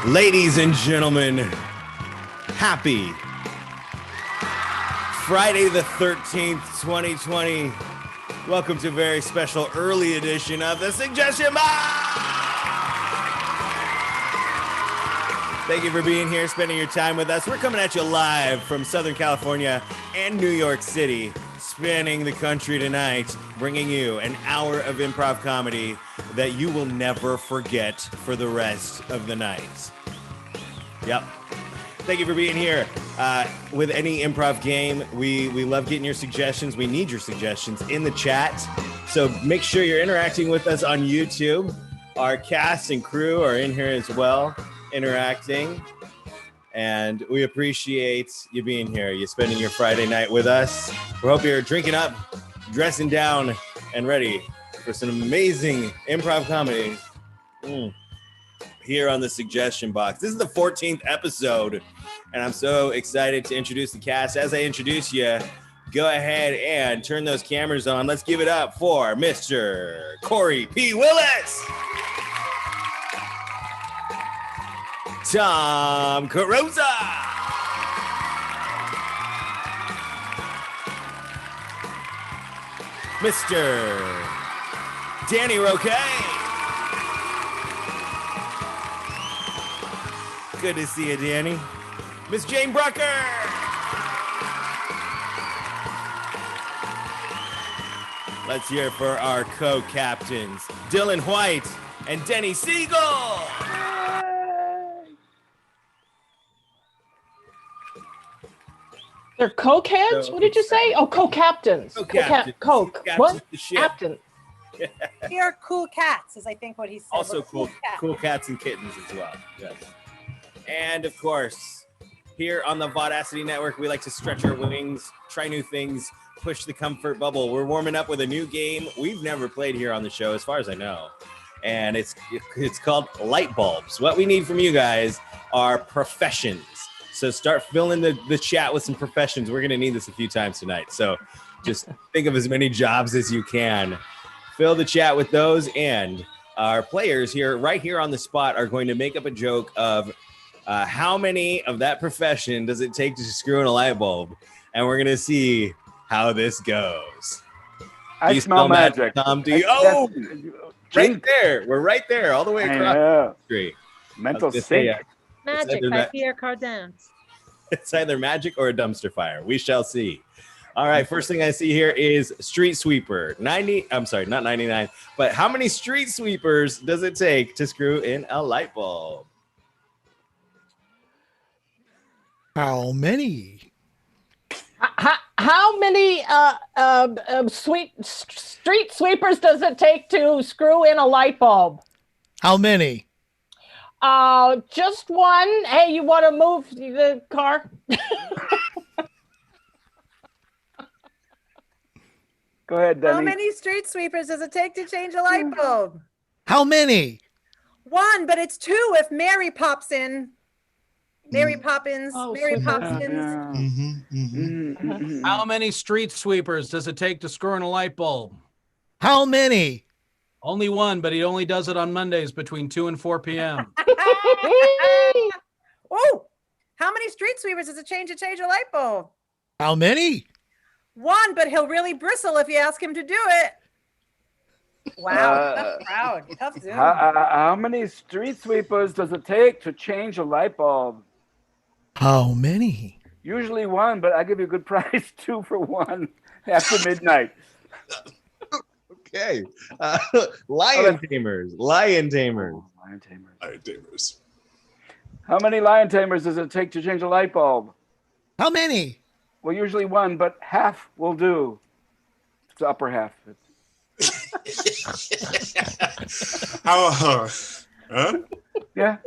Ladies and gentlemen, happy Friday the 13th, 2020. Welcome to a very special early edition of the Suggestion Box. Thank you for being here, spending your time with us. We're coming at you live from Southern California and New York City, spanning the country tonight, bringing you an hour of improv comedy that you will never forget for the rest of the night. Yep. Thank you for being here. With any improv game, we love getting your suggestions. We need your suggestions in the chat. So make sure you're interacting with us on YouTube. Our cast and crew are in here as well, interacting. And we appreciate you being here. You spending your Friday night with us. We hope you're drinking up, dressing down, and ready for some amazing improv comedy here on the Suggestion Box. This is the 14th episode, and I'm so excited to introduce the cast. As I introduce you, go ahead and turn those cameras on. Let's give it up for Mr. CORY P. Willis, Tom Carrozza, Mr. Denny ROQUE. Good to see you, Denny. Miss Jane Brucker. Let's hear it for our co-captains, Dylan White and Denny Siegel. They're co-cats? What did you say? Oh, co-captains. Co-captains. What? Captain. We are cool cats, is I think what he said. Also cool cats and kittens as well. Yes. And of course, here on the Vaudacity Network, we like to stretch our wings, try new things, push the comfort bubble. We're warming up with a new game we've never played here on the show, as far as I know. And it's called Light Bulbs. What we need from you guys are professions. So start filling the chat with some professions. We're going to need this a few times tonight. So just think of as many jobs as you can. Fill the chat with those. And our players here, right here on the spot, are going to make up a joke of how many of that profession does it take to screw in a light bulb? And we're going to see how this goes. I smell magic. Tom, do you? Oh, right there. We're right there, all the way across the street. Mental sync. Magic by Pierre Cardin. It's either magic or a dumpster fire. We shall see. All right, first thing I see here is street sweeper. 90, I'm sorry, not 99, but how many street sweepers does it take to screw in a light bulb? How many? How many street sweepers does it take to screw in a light bulb? How many? Just one. Hey, you want to move the car? Go ahead, Denny. How many street sweepers does it take to change a light bulb? How many? One, but it's two if Mary pops in. Mary Poppins. Oh, Mary sweetheart. Poppins. How many street sweepers does it take to screw in a light bulb? How many? Only one, but he only does it on Mondays between 2 and 4 p.m. Oh, how many street sweepers does it take to change a light bulb? How many? One, but he'll really bristle if you ask him to do it. Wow, tough crowd. Tough Zoom. How many street sweepers does it take to change a light bulb? How many? Usually one, but I give you a good price, 2 for 1 after midnight. Okay. Lion tamers. Lion tamers. How many lion tamers does it take to change a light bulb? How many? Well, usually one, but half will do. It's the upper half. Yeah.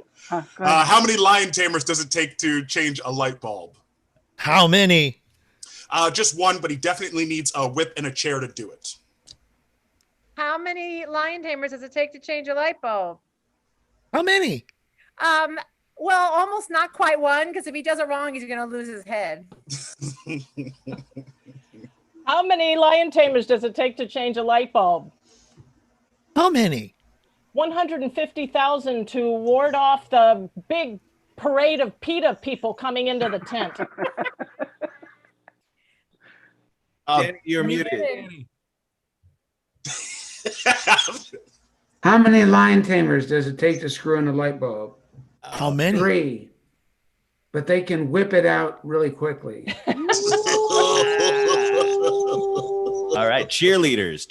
How many lion tamers does it take to change a light bulb? How many? Just one, but he definitely needs a whip and a chair to do it. How many lion tamers does it take to change a light bulb? How many? Well, almost not quite one, because if he does it wrong, he's going to lose his head. How many lion tamers does it take to change a light bulb? How many? 150,000 to ward off the big parade of PETA people coming into the tent. Denny, you're muted. How many line tamers does it take to screw in a light bulb? How many? 3. But they can whip it out really quickly. All right, cheerleaders.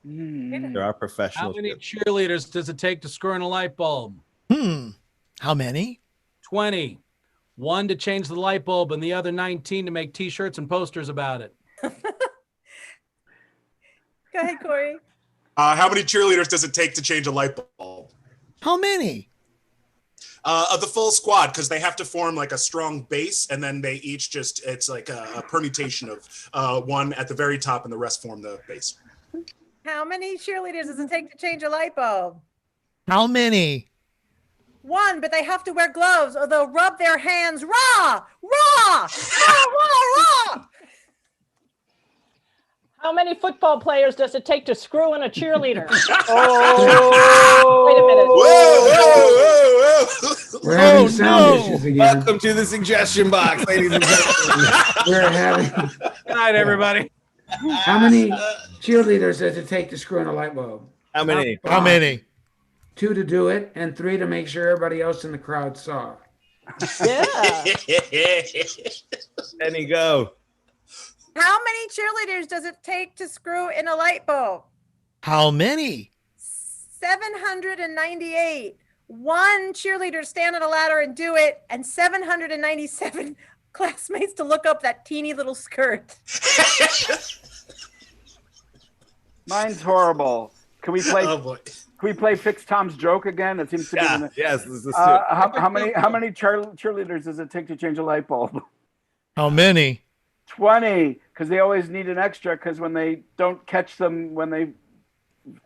There are How professionals. many cheerleaders does it take to screw in a light bulb? How many? 20. 1 to change the light bulb and the other 19 to make t-shirts and posters about it. Go ahead, Corey. How many cheerleaders does it take to change a light bulb? How many? The full squad, because they have to form like a strong base, and then they each just, it's like a permutation of one at the very top and the rest form the base. How many cheerleaders does it take to change a light bulb? How many? 1, but they have to wear gloves or they'll rub their hands raw. Raw. How many football players does it take to screw in a cheerleader? Oh. Wait a minute. Whoa! We're having sound issues again. Welcome to the suggestion box, ladies and gentlemen. We're having. Good night, everybody. How many cheerleaders does it take to screw in a light bulb? How many? How many? 2 to do it, and 3 to make sure everybody else in the crowd saw. Yeah. Denny, go. How many cheerleaders does it take to screw in a light bulb? How many? 798. 1 cheerleader stand on a ladder and do it, and 797 classmates to look up that teeny little skirt. Mine's horrible. Can we play? Oh boy. Can we play Fix Tom's joke again? It seems to be. Yes, let's do it. How many cheerleaders does it take to change a light bulb? How many? 20, because they always need an extra. Because when they don't catch them, when they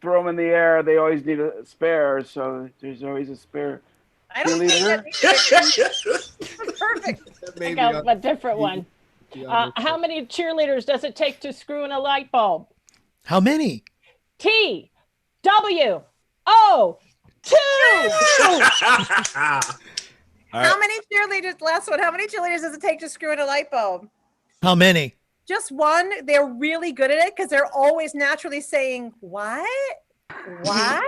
throw them in the air, they always need a spare. So there's always a spare. I don't think Cheerleader. that's perfect. I got a different one. How many cheerleaders does it take to screw in a light bulb? How many? TWO2. All How many cheerleaders? Last one. How many cheerleaders does it take to screw in a light bulb? How many? Just 1. They're really good at it because they're always naturally saying, "What? What?"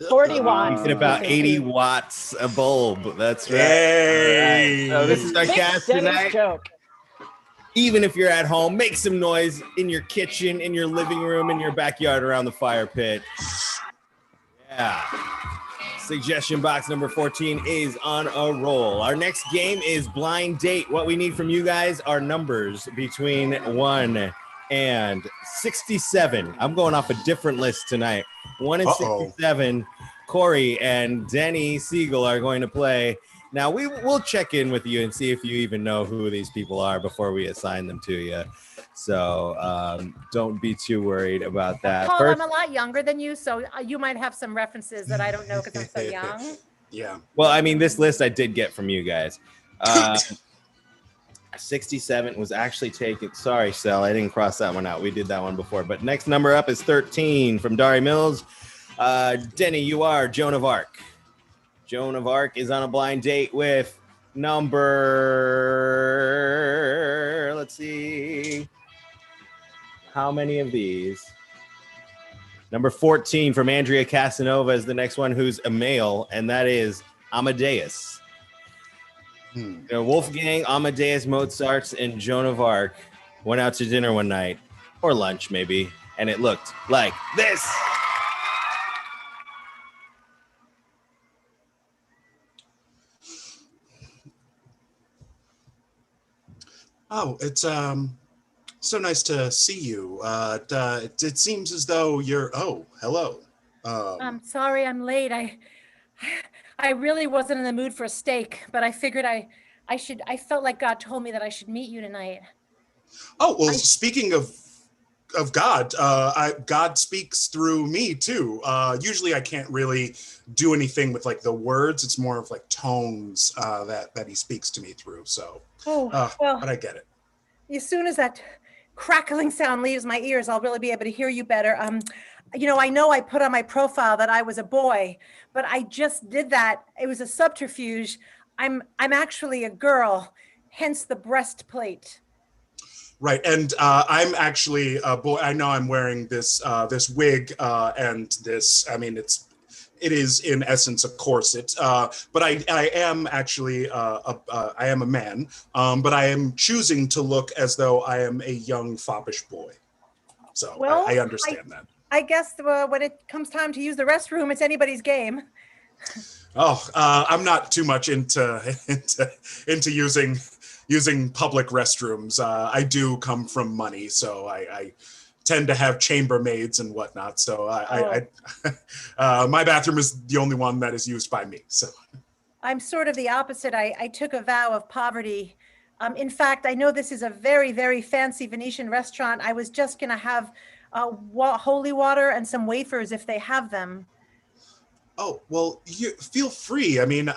41. Thinking about 80 watts a bulb. That's right. Yay. All right. So this is our Big cast Denny's tonight. joke. Even if you're at home, make some noise in your kitchen, in your living room, in your backyard, around the fire pit. Yeah. Suggestion box number 14 is on a roll. Our next game is blind date. What we need from you guys are numbers between 1 and 67. I'm going off a different list tonight. 1 and 67. Corey and Denny Siegel are going to play. Now, we'll check in with you and see if you even know who these people are before we assign them to you. So don't be too worried about that. Paul, I'm a lot younger than you, so you might have some references that I don't know because I'm so young. Yeah. Well, I mean, this list I did get from you guys. 67 was actually taken. Sorry, Sel, I didn't cross that one out. We did that one before. But next number up is 13 from Dari Mills. Denny, you are Joan of Arc. Joan of Arc is on a blind date with number, let's see, how many of these? Number 14 from Andrea Casanova is the next one, who's a male, and that is Amadeus. Wolfgang, Amadeus, Mozart, and Joan of Arc went out to dinner one night, or lunch maybe, and it looked like this. Oh, it's so nice to see you. It seems as though you're. Oh, hello. I'm sorry I'm late. I really wasn't in the mood for a steak, but I figured I felt like God told me that I should meet you tonight. Oh well, speaking of God, God speaks through me too. Usually, I can't really do anything with like the words. It's more of like tones that He speaks to me through. So. Well, but I get it. As soon as that crackling sound leaves my ears, I'll really be able to hear you better. I know I put on my profile that I was a boy, but I just did that. It was a subterfuge. I'm actually a girl, hence the breastplate. Right, and I'm actually a boy. I know I'm wearing this this wig and this. I mean, it is in essence a corset, but I am actually I am a man, but I am choosing to look as though I am a young foppish boy. So Well, I understand that. I guess when it comes time to use the restroom, it's anybody's game. Oh, I'm not too much into using public restrooms. I do come from money, so I tend to have chambermaids and whatnot. So my bathroom is the only one that is used by me. So I'm sort of the opposite. I took a vow of poverty. In fact, I know this is a very, very fancy Venetian restaurant. I was just going to have holy water and some wafers if they have them. oh, well, you feel free. I mean,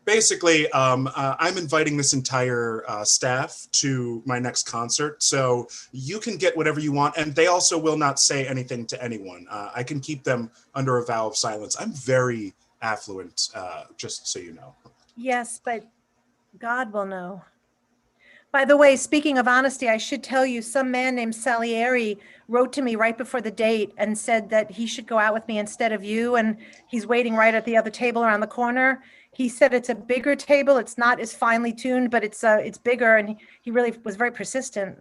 basically, I'm inviting this entire staff to my next concert, so you can get whatever you want, and they also will not say anything to anyone. I can keep them under a vow of silence. I'm very affluent, just so you know. Yes, but God will know. By the way, speaking of honesty, I should tell you, some man named Salieri wrote to me right before the date and said that he should go out with me instead of you, and he's waiting right at the other table around the corner. He said it's a bigger table. It's not as finely tuned, but it's bigger, and he really was very persistent.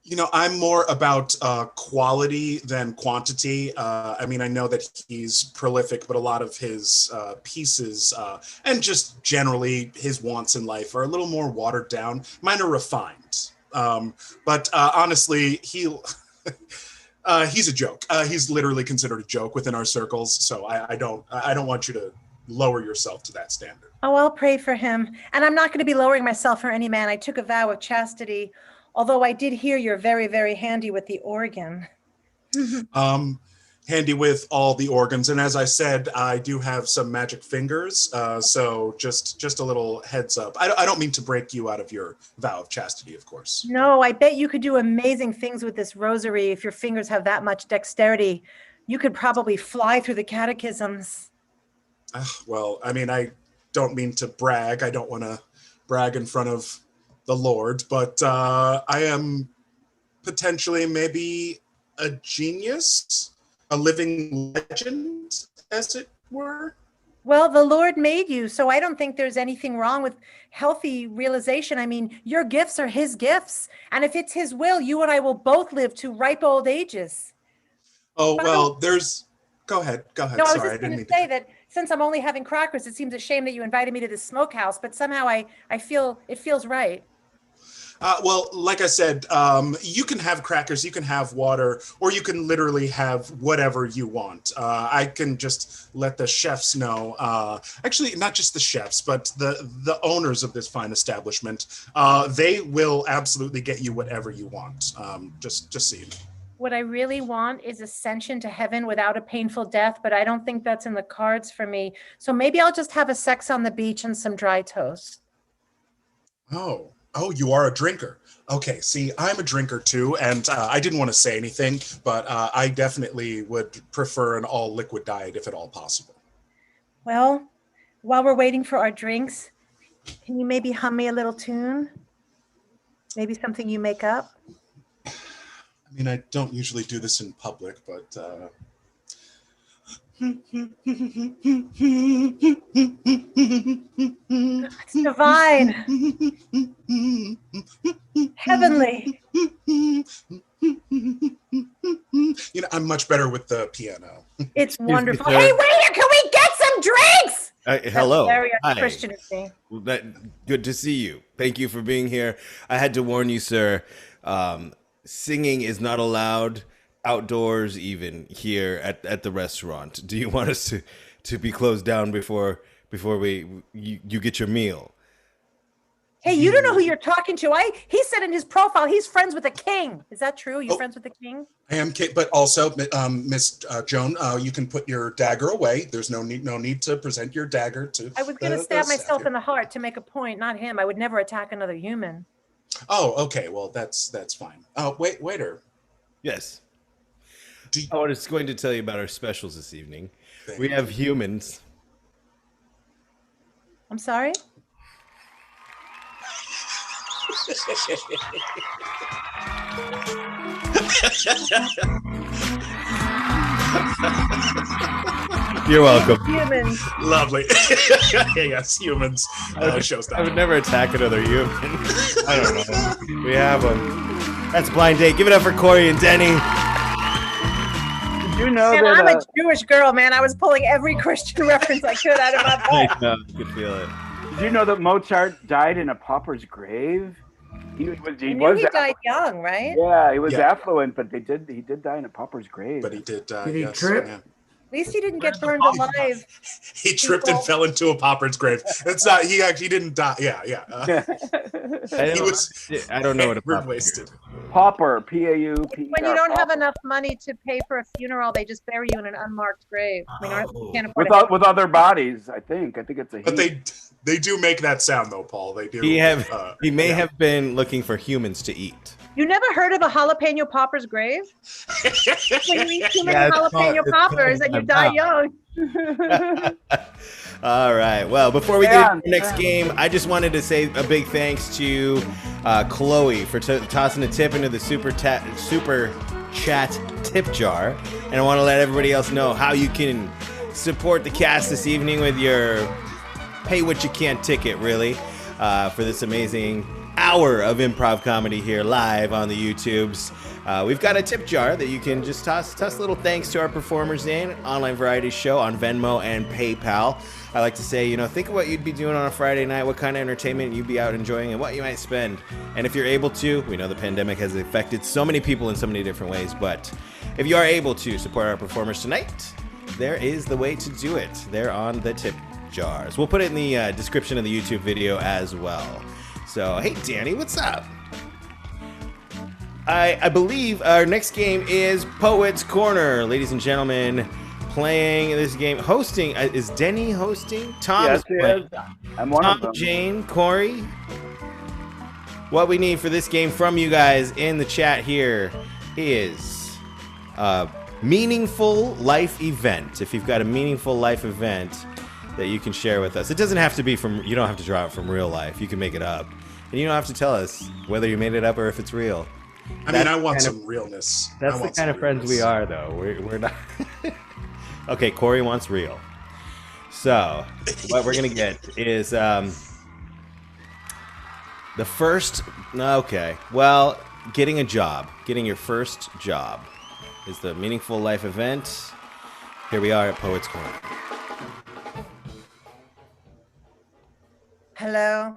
You know, I'm more about quality than quantity. I mean, I know that he's prolific, but a lot of his pieces and just generally his wants in life are a little more watered down. Mine are refined. But honestly, he's a joke. He's literally considered a joke within our circles. So I don't want you to lower yourself to that standard. Oh, I'll pray for him. And I'm not going to be lowering myself for any man. I took a vow of chastity. Although I did hear you're very, very handy with the organ. Handy with all the organs. And as I said, I do have some magic fingers. So just a little heads up. I don't mean to break you out of your vow of chastity, of course. No, I bet you could do amazing things with this rosary if your fingers have that much dexterity. You could probably fly through the catechisms. Well, I mean, I don't mean to brag. I don't want to brag in front of the Lord, but I am potentially maybe a genius, a living legend, as it were. Well, the Lord made you, so I don't think there's anything wrong with healthy realization. I mean, your gifts are his gifts, and if it's his will, you and I will both live to ripe old ages. Oh, well, go ahead. No, I was just going to say that since I'm only having crackers, it seems a shame that you invited me to the smokehouse, but somehow I feel it feels right. Well, like I said, you can have crackers, you can have water, or you can literally have whatever you want. I can just let the chefs know. Actually, not just the chefs, but the owners of this fine establishment. They will absolutely get you whatever you want. Just so you know. What I really want is ascension to heaven without a painful death, but I don't think that's in the cards for me. So maybe I'll just have a sex on the beach and some dry toast. Oh, you are a drinker. Okay, see, I'm a drinker too, and I didn't want to say anything, but I definitely would prefer an all-liquid diet if at all possible. Well, while we're waiting for our drinks, can you maybe hum me a little tune? Maybe something you make up? I mean, I don't usually do this in public, but... It's divine. Heavenly. You know, I'm much better with the piano. It's wonderful. Hey, waiter, can we get some drinks? Hello. That's very Hi. Christian of me. Good to see you. Thank you for being here. I had to warn you, sir. Singing is not allowed outdoors, even here at the restaurant. Do you want us to be closed down before you get your meal? Hey, you don't know who you're talking to. He said in his profile he's friends with the king. Is that true? You're friends with the king? I am, but also, Miss Joan, you can put your dagger away. There's no need to present your dagger to. I was going to stab myself in the heart to make a point, not him. I would never attack another human. Oh, okay. Well, that's fine. Oh, waiter. Yes. I was going to tell you about our specials this evening. We have humans. I'm sorry? You're welcome. Humans. Lovely. Yes, humans. Show's I would never attack another human. I don't know. We have them. That's Blind Date. Give it up for Corey and Denny. Did you know Man, that? I'm a Jewish girl, man. I was pulling every Christian reference I could out of my butt. I could feel it. Did you know that Mozart died in a pauper's grave? He died young, right? Yeah, he was affluent, but he did die in a pauper's grave. But he did. Did he trip? Yeah. At least he didn't get burned alive. He tripped and fell into a pauper's grave. It's not. He actually didn't die. Yeah. I don't know what a pauper wasted. Pauper, P-A-U-P-E-R. When you don't have enough money to pay for a funeral, they just bury you in an unmarked grave. I mean, you can't afford with other bodies, I think. I think it's a. But they do make that sound though, Paul. They do. He may have been looking for humans to eat. You never heard of a jalapeno popper's grave? When you eat too many jalapeno poppers and you die young. All right. Well, before we get into the next game, I just wanted to say a big thanks to Chloe for tossing a tip into the super chat tip jar. And I want to let everybody else know how you can support the cast this evening with your pay what you can ticket, really, for this amazing hour of improv comedy here live on the YouTubes. We've got a tip jar that you can just toss little thanks to our performers in online variety show on Venmo and PayPal. I like to say, think of what you'd be doing on a Friday night, what kind of entertainment you'd be out enjoying, and what you might spend. And if you're able to, we know the pandemic has affected so many people in so many different ways, but if you are able to support our performers tonight, there is the way to do it. They're on the tip jars. We'll put it in the description of the YouTube video as well. So, hey, Danny, what's up? I believe our next game is Poet's Corner. Ladies and gentlemen, playing this game, hosting, is Denny hosting? Tom yes, is playing. I'm one Tom, of them. Jane, Corey. What we need for this game from you guys in the chat here is a meaningful life event. If you've got a meaningful life event that you can share with us. It doesn't have to be you don't have to draw it from real life. You can make it up. And you don't have to tell us whether you made it up or if it's real. I want some realness. That's the kind of friends we are, though. We're not. Okay, Corey wants real. So, what we're going to get is the first. Okay, well, getting a job. Getting your first job is the meaningful life event. Here we are at Poet's Corner. Hello,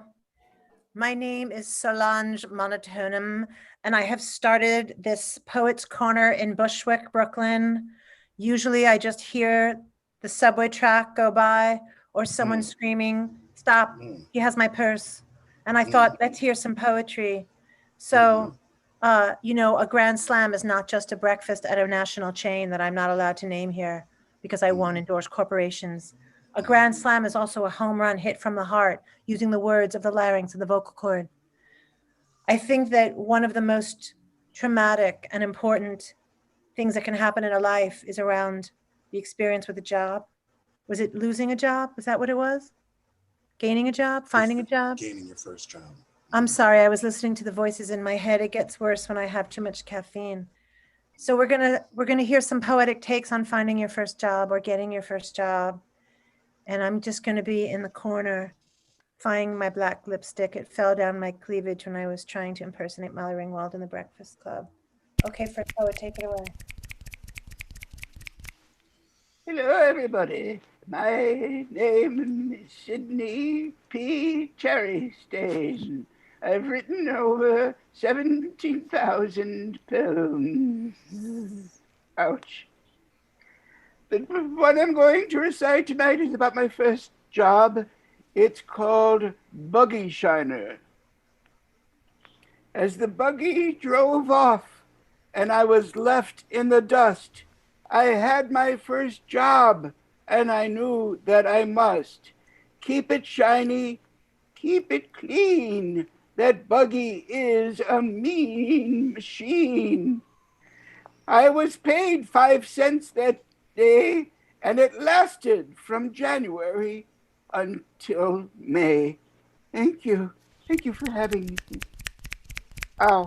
my name is Solange Monotonum, and I have started this Poet's Corner in Bushwick, Brooklyn. Usually I just hear the subway track go by or someone screaming, "Stop, he has my purse." And I thought, let's hear some poetry. So, a grand slam is not just a breakfast at a national chain that I'm not allowed to name here because I won't endorse corporations. A grand slam is also a home run hit from the heart using the words of the larynx and the vocal cord. I think that one of the most traumatic and important things that can happen in a life is around the experience with a job. Was it losing a job? Was that what it was? Gaining a job? Finding a job? Gaining your first job. I'm sorry, I was listening to the voices in my head. It gets worse when I have too much caffeine. So we're gonna hear some poetic takes on finding your first job or getting your first job. And I'm just going to be in the corner, finding my black lipstick. It fell down my cleavage when I was trying to impersonate Molly Ringwald in the Breakfast Club. Okay, first poet, take it away. Hello, everybody. My name is Sidney P. Cherry Stain. I've written over 17,000 poems. Ouch. The one I'm going to recite tonight is about my first job. It's called Buggy Shiner. As the buggy drove off and I was left in the dust, I had my first job and I knew that I must keep it shiny, keep it clean. That buggy is a mean machine. I was paid 5 cents that day, and it lasted from January until May. Thank you. Thank you for having me. Ow.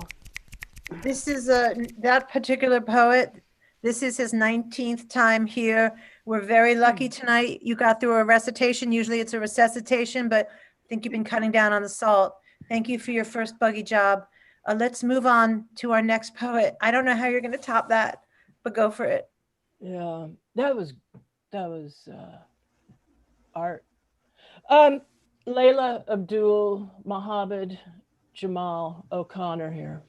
This is that particular poet. This is his 19th time here. We're very lucky tonight. You got through a recitation. Usually it's a resuscitation, but I think you've been cutting down on the salt. Thank you for your first buggy job. Let's move on to our next poet. I don't know how you're going to top that, but go for it. Yeah, that was art. Layla Abdul Mohammed Jamal O'Connor here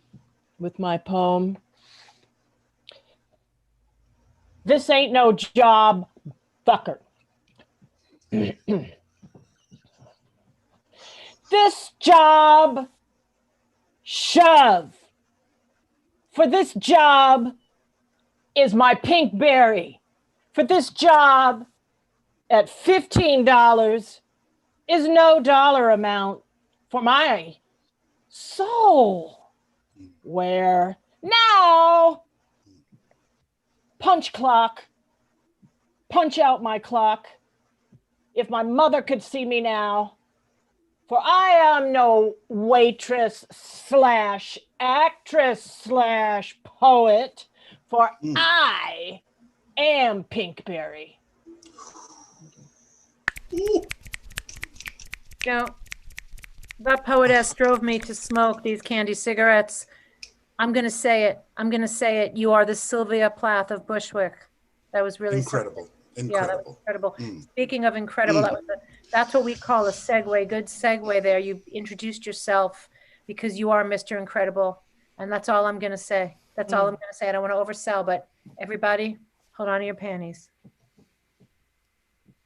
with my poem. This ain't no job, fucker. This job, shove. For this job is my pink berry. For this job at $15 is no dollar amount for my soul. Where now, punch clock, punch out my clock. If my mother could see me now, for I am no waitress slash actress slash poet, for I am Pinkberry. You know, that poetess drove me to smoke these candy cigarettes. I'm going to say it. I'm going to say it. You are the Sylvia Plath of Bushwick. That was really Incredible. Incredible. Yeah, that was incredible. Mm. Speaking of incredible, that's what we call a segue. Good segue there. You introduced yourself because you are Mr. Incredible. And that's all I'm going to say. That's all I'm going to say. I don't want to oversell, but everybody, hold on to your panties.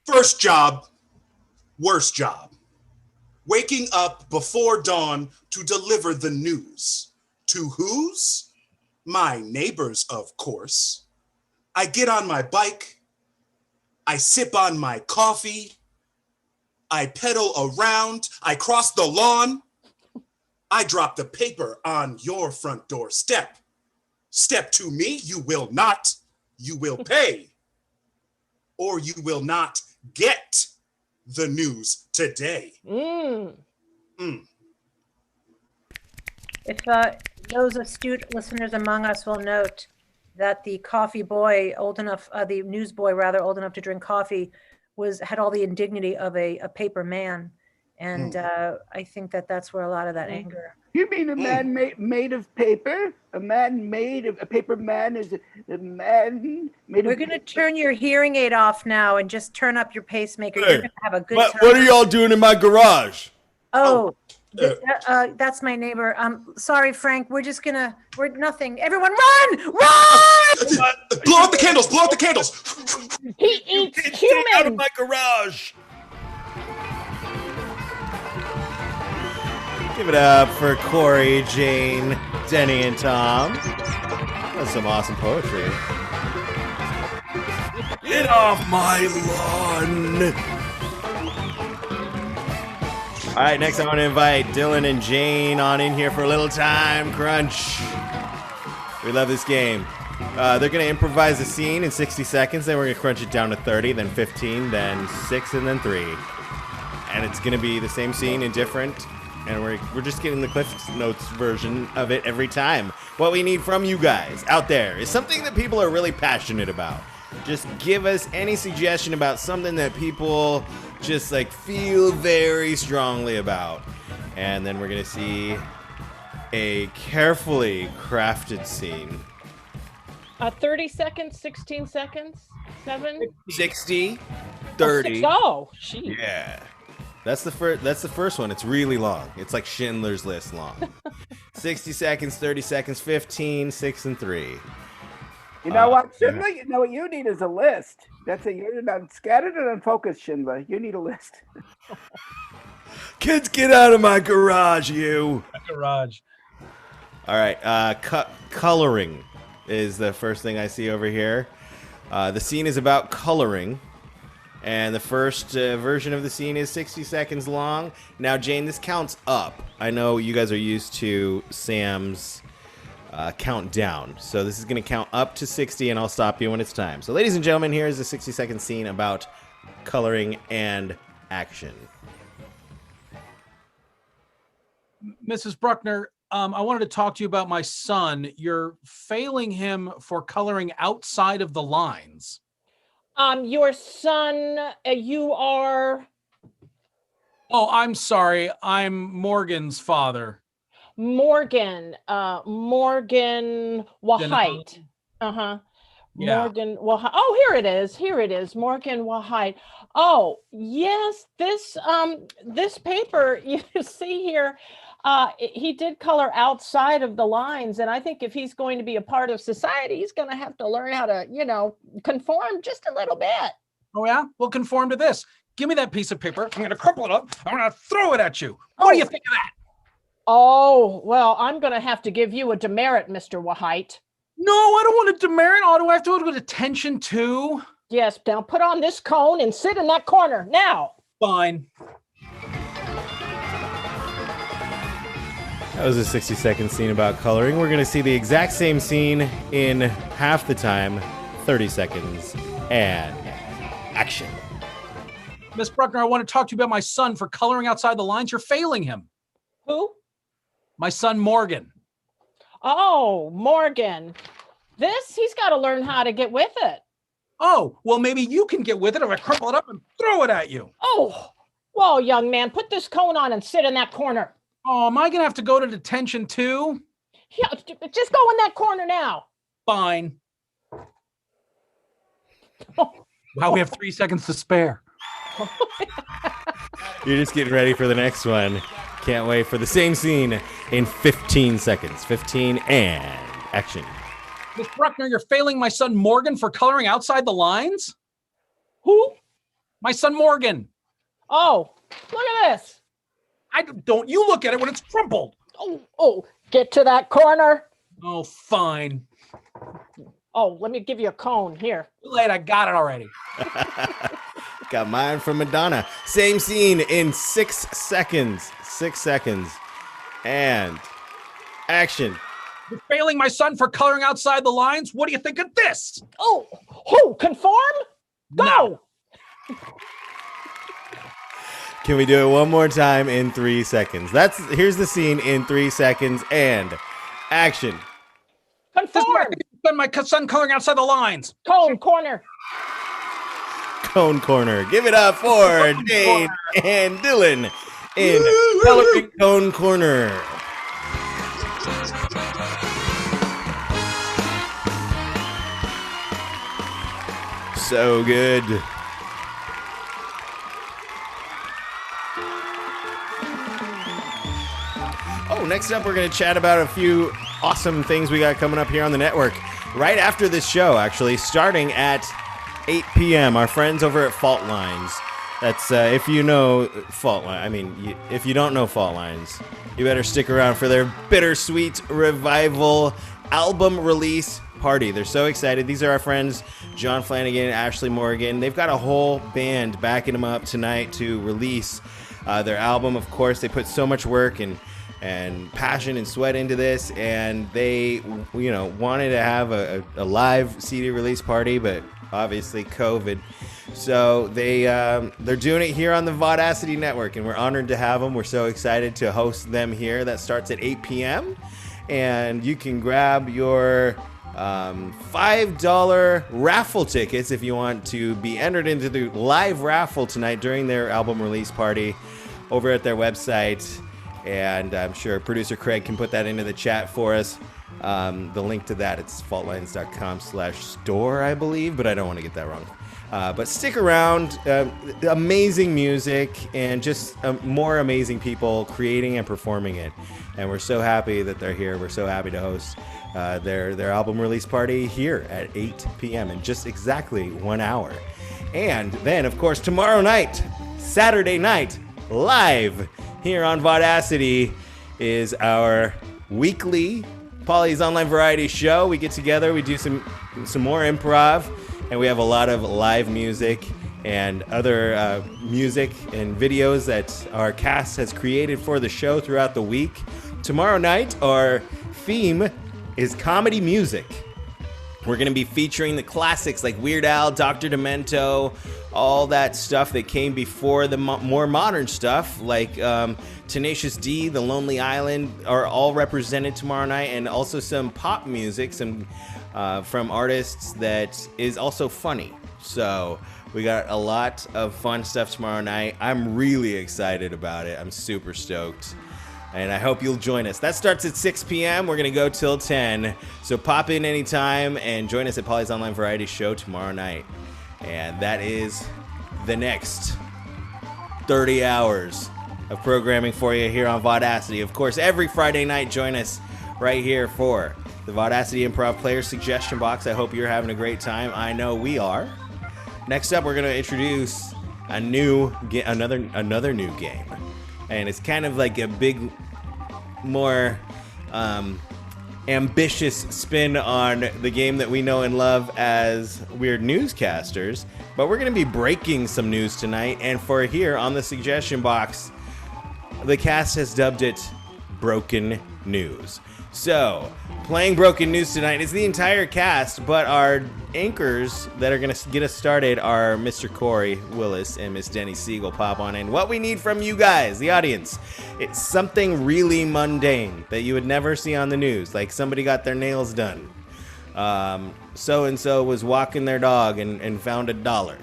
First job, worst job. Waking up before dawn to deliver the news. To whose? My neighbors, of course. I get on my bike. I sip on my coffee. I pedal around. I cross the lawn. I drop the paper on your front door step. Step to me, you will not. You will pay. Or you will not get the news today. If those astute listeners among us will note that the coffee boy, old enough, the newsboy rather, old enough to drink coffee, had all the indignity of a paper man, and I think that's where a lot of that anger. You mean a man made of paper? A man made of a paper man is a man made of. We're going to turn your hearing aid off now and just turn up your pacemaker. Hey, You're going to have a good time. What are y'all doing in my garage? That's my neighbor. Sorry, Frank. We're nothing. Everyone run! Run! Blow out the candles! Blow out the candles! He eats Get out of human. my garage! Give it up for Corey, Jane, Denny, and Tom. That's some awesome poetry. Get off my lawn! All right, next I want to invite Dylan and Jane on in here for a little time crunch. We love this game. They're going to improvise a scene in 60 seconds, then we're going to crunch it down to 30, then 15, then 6, and then 3. And it's going to be the same scene and different, and we're just getting the Cliff Notes version of it every time. What we need from you guys out there is something that people are really passionate about. Just give us any suggestion about something that people just like feel very strongly about. And then we're going to see a carefully crafted scene. 30 seconds, 16 seconds, 7? 60, 30. Oh, geez. Yeah. That's the first one. It's really long. It's like Schindler's List long. 60 seconds, 30 seconds, 15, 6, and 3. You know what, Schindler? You know what you need is a list. You're not scattered and unfocused, Schindler. You need a list. Kids, get out of my garage, you. Garage. All right. Coloring is the first thing I see over here. The scene is about coloring. And the first version of the scene is 60 seconds long. Now, Jane, this counts up. I know you guys are used to Sam's count down. So this is going to count up to 60, and I'll stop you when it's time. So ladies and gentlemen, here's a 60-second scene about coloring and action. Mrs. Bruckner, I wanted to talk to you about my son. You're failing him for coloring outside of the lines. Your son, you are... Oh, I'm sorry. I'm Morgan's father. Morgan Wahite. Yeah. Morgan Wahite. Oh, here it is. Here it is. Morgan Wahite. Oh, yes. This paper you see here, he did color outside of the lines, and I think if he's going to be a part of society, he's going to have to learn how to, conform just a little bit. Oh yeah? Well, conform to this. Give me that piece of paper. I'm going to crumple it up. I'm going to throw it at you. What do you think of that? Oh, well, I'm going to have to give you a demerit, Mr. Wahite. No, I don't want a demerit. Oh, do I have to go to detention too? Yes, now put on this cone and sit in that corner now. Fine. That was a 60-second scene about coloring. We're going to see the exact same scene in half the time, 30 seconds, and action. Miss Bruckner, I want to talk to you about my son for coloring outside the lines. You're failing him. Who? My son, Morgan. Oh, Morgan. He's got to learn how to get with it. Oh, well, maybe you can get with it if I crumple it up and throw it at you. Oh, well, young man, put this cone on and sit in that corner. Oh, am I going to have to go to detention too? Yeah, just go in that corner now. Fine. Wow, we have 3 seconds to spare. You're just getting ready for the next one. Can't wait for the same scene in 15 seconds. 15 and action. Miss Bruckner, you're failing my son Morgan for coloring outside the lines? Who? My son Morgan. Oh, look at this. Don't you look at it when it's crumpled. Oh, get to that corner. Oh, fine. Oh, let me give you a cone here. Too late, I got it already. Got mine from Madonna. Same scene in 6 seconds. 6 seconds. And action. You're failing my son for coloring outside the lines? What do you think of this? Oh, who? Conform? Go! No. Can we do it one more time in 3 seconds? Here's the scene in 3 seconds and action. Conform! My son coloring outside the lines. Cone corner. Cone corner. Give it up for Dane and Dylan in Coloring Cone Corner. So good. Oh, next up, we're going to chat about a few awesome things we got coming up here on the network. Right after this show, actually, starting at 8 p.m., our friends over at Fault Lines. That's, if you know Fault Lines, if you don't know Fault Lines, you better stick around for their Bittersweet Revival album release party. They're so excited. These are our friends, John Flanagan, Ashley Morgan. They've got a whole band backing them up tonight to release their album. Of course, they put so much work and passion and sweat into this, and they wanted to have a live CD release party, but obviously COVID, so they're doing it here on the Vaudacity network, and we're honored to have them. We're so excited to host them here. That starts at 8 p.m. and you can grab your $5 raffle tickets if you want to be entered into the live raffle tonight during their album release party over at their website. And I'm sure producer Craig can put that into the chat for us. The link to that, it's faultlines.com/store, I believe, but I don't want to get that wrong. But stick around. Amazing music and just more amazing people creating and performing it. And we're so happy that they're here. We're so happy to host their album release party here at 8 p.m. in just exactly 1 hour. And then, of course, tomorrow night, Saturday night, live here on Vaudacity is our weekly Polly's Online Variety Show. We get together, we do some more improv, and we have a lot of live music and other music and videos that our cast has created for the show throughout the week. Tomorrow night, our theme is comedy music. We're going to be featuring the classics like Weird Al, Dr. Demento, all that stuff that came before the more modern stuff like Tenacious D, The Lonely Island are all represented tomorrow night, and also some pop music, some from artists that is also funny. So we got a lot of fun stuff tomorrow night. I'm really excited about it. I'm super stoked. And I hope you'll join us. That starts at 6 p.m. We're going to go till 10. So pop in anytime and join us at Polly's Online Variety Show tomorrow night. And that is the next 30 hours of programming for you here on Vaudacity. Of course, every Friday night, join us right here for the Vaudacity Improv Player Suggestion Box. I hope you're having a great time. I know we are. Next up, we're going to introduce a new another new game. And it's kind of like a big, more ambitious spin on the game that we know and love as Weird Newscasters. But we're going to be breaking some news tonight. And for here on the suggestion box, the cast has dubbed it Broken News. So, playing Broken News tonight is the entire cast, but our anchors that are going to get us started are Mr. CORY, WILLIS, and Miss Denny Siegel. Pop on in. What we need from you guys, the audience, it's something really mundane that you would never see on the news, like somebody got their nails done. So-and-so was walking their dog and found $1.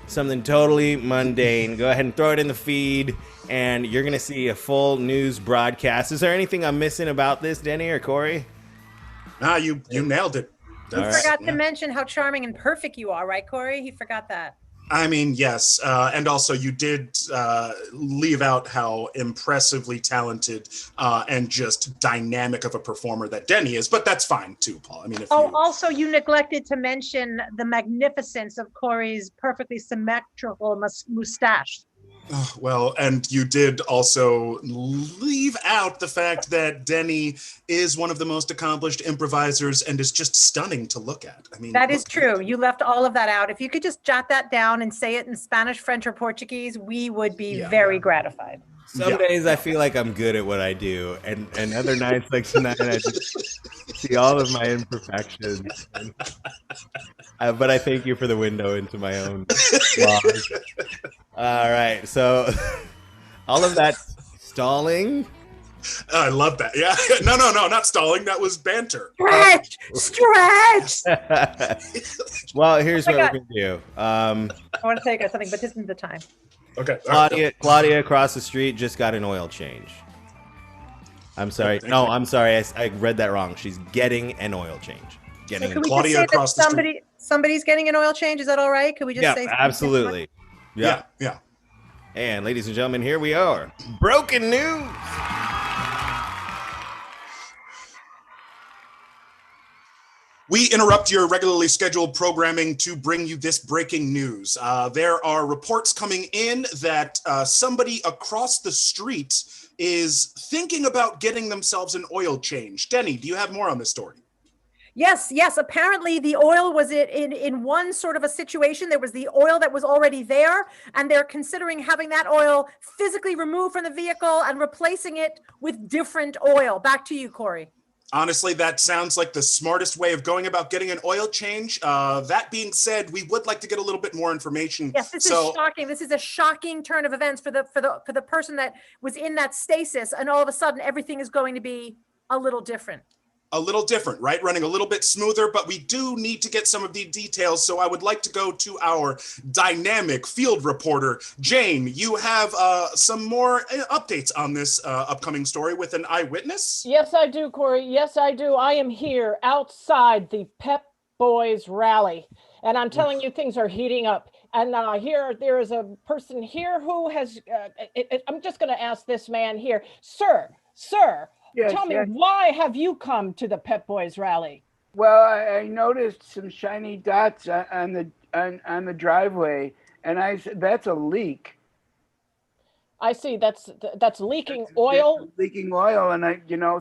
Something totally mundane. Go ahead and throw it in the feed, and you're going to see a full news broadcast. Is there anything I'm missing about this, Denny or CORY? Nah, you nailed it. You forgot to mention how charming and perfect you are, right, CORY? He forgot that. I mean, yes. And also you did leave out how impressively talented and just dynamic of a performer that Denny is, but that's fine too, Paul. I mean, also you neglected to mention the magnificence of CORY's perfectly symmetrical mustache. Well, and you did also leave out the fact that Denny is one of the most accomplished improvisers and is just stunning to look at. I mean, that is true. You left all of that out. If you could just jot that down and say it in Spanish, French, or Portuguese, we would be very gratified. Some days I feel like I'm good at what I do, and other nights like tonight I just see all of my imperfections. But I thank you for the window into my own flaws. All right, so all of that stalling. I love that. Yeah, no, not stalling. That was banter. Stretch. Well, here's what we're gonna do. I want to tell you guys something, but this isn't the time. Okay. Claudia across the street just got an oil change. I'm sorry. No, I'm sorry. I read that wrong. She's getting an oil change. Getting Claudia across the street. Somebody's getting an oil change. Is that all right? Could we just say? Absolutely. Yeah. And ladies and gentlemen, here we are. Broken news. We interrupt your regularly scheduled programming to bring you this breaking news. There are reports coming in that somebody across the street is thinking about getting themselves an oil change. Denny, do you have more on this story? Yes. Apparently the oil was in one sort of a situation. There was the oil that was already there, and they're considering having that oil physically removed from the vehicle and replacing it with different oil. Back to you, CORY. Honestly, that sounds like the smartest way of going about getting an oil change. That being said, we would like to get a little bit more information. Yes, this is shocking. This is a shocking turn of events for the person that was in that stasis, and all of a sudden everything is going to be a little different. A little different, right? Running a little bit smoother, but we do need to get some of the details. So I would like to go to our dynamic field reporter, Jane. You have some more updates on this upcoming story with an eyewitness? Yes, I do, CORY. Yes, I do. I am here outside the Pep Boys rally, and I'm telling you, things are heating up. And here, there is a person here who has, I'm just going to ask this man here, sir, Yes, tell me, why have you come to the Pep Boys rally? Well, I noticed some shiny dots on the driveway, and I said, "That's a leak." I see. That's leaking oil. That's leaking oil, and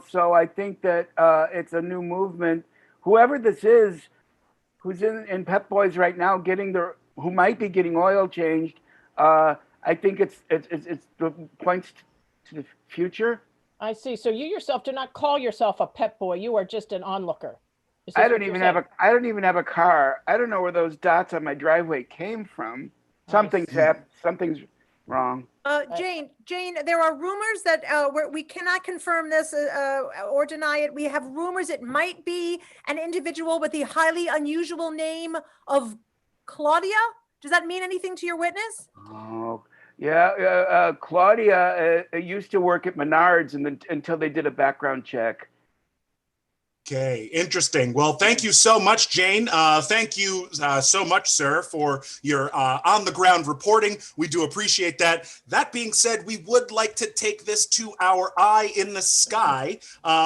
so I think that it's a new movement. Whoever this is, who's in Pep Boys right now, who might be getting oil changed. I think it's the points to the future. I see. So you yourself do not call yourself a pep boy. You are just an onlooker. Is this I what don't you're even saying? have a car. I don't know where those dots on my driveway came from. Something's wrong. Jane, there are rumors that we cannot confirm this or deny it. We have rumors it might be an individual with the highly unusual name of Claudia. Does that mean anything to your witness? Oh, yeah. Claudia used to work at Menards until they did a background check. Okay, interesting. Well, thank you so much, Jane. Thank you so much, sir, for your on-the-ground reporting. We do appreciate that. That being said, we would like to take this to our eye in the sky.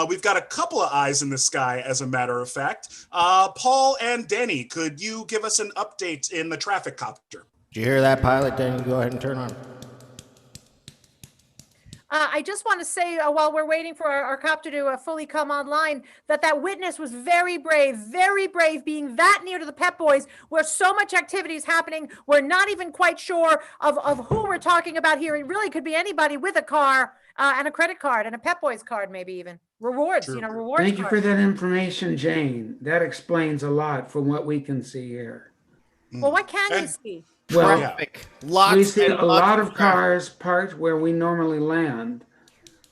We've got a couple of eyes in the sky, as a matter of fact. Paul and Denny, could you give us an update in the traffic copter? Did you hear that, pilot? Denny, go ahead and turn on. I just want to say, while we're waiting for our copter to fully come online, that witness was very brave, being that near to the Pep Boys, where so much activity is happening. We're not even quite sure of who we're talking about here. It really could be anybody with a car and a credit card and a Pep Boys card, maybe even. Rewards, True. rewards. Thank you for that information, Jane. That explains a lot from what we can see here. Well, what can you see? Well, Traffic. Lots we see and a lots lot of of cars parked where we normally land,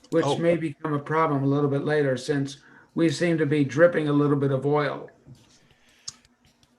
which may become a problem a little bit later since we seem to be dripping a little bit of oil.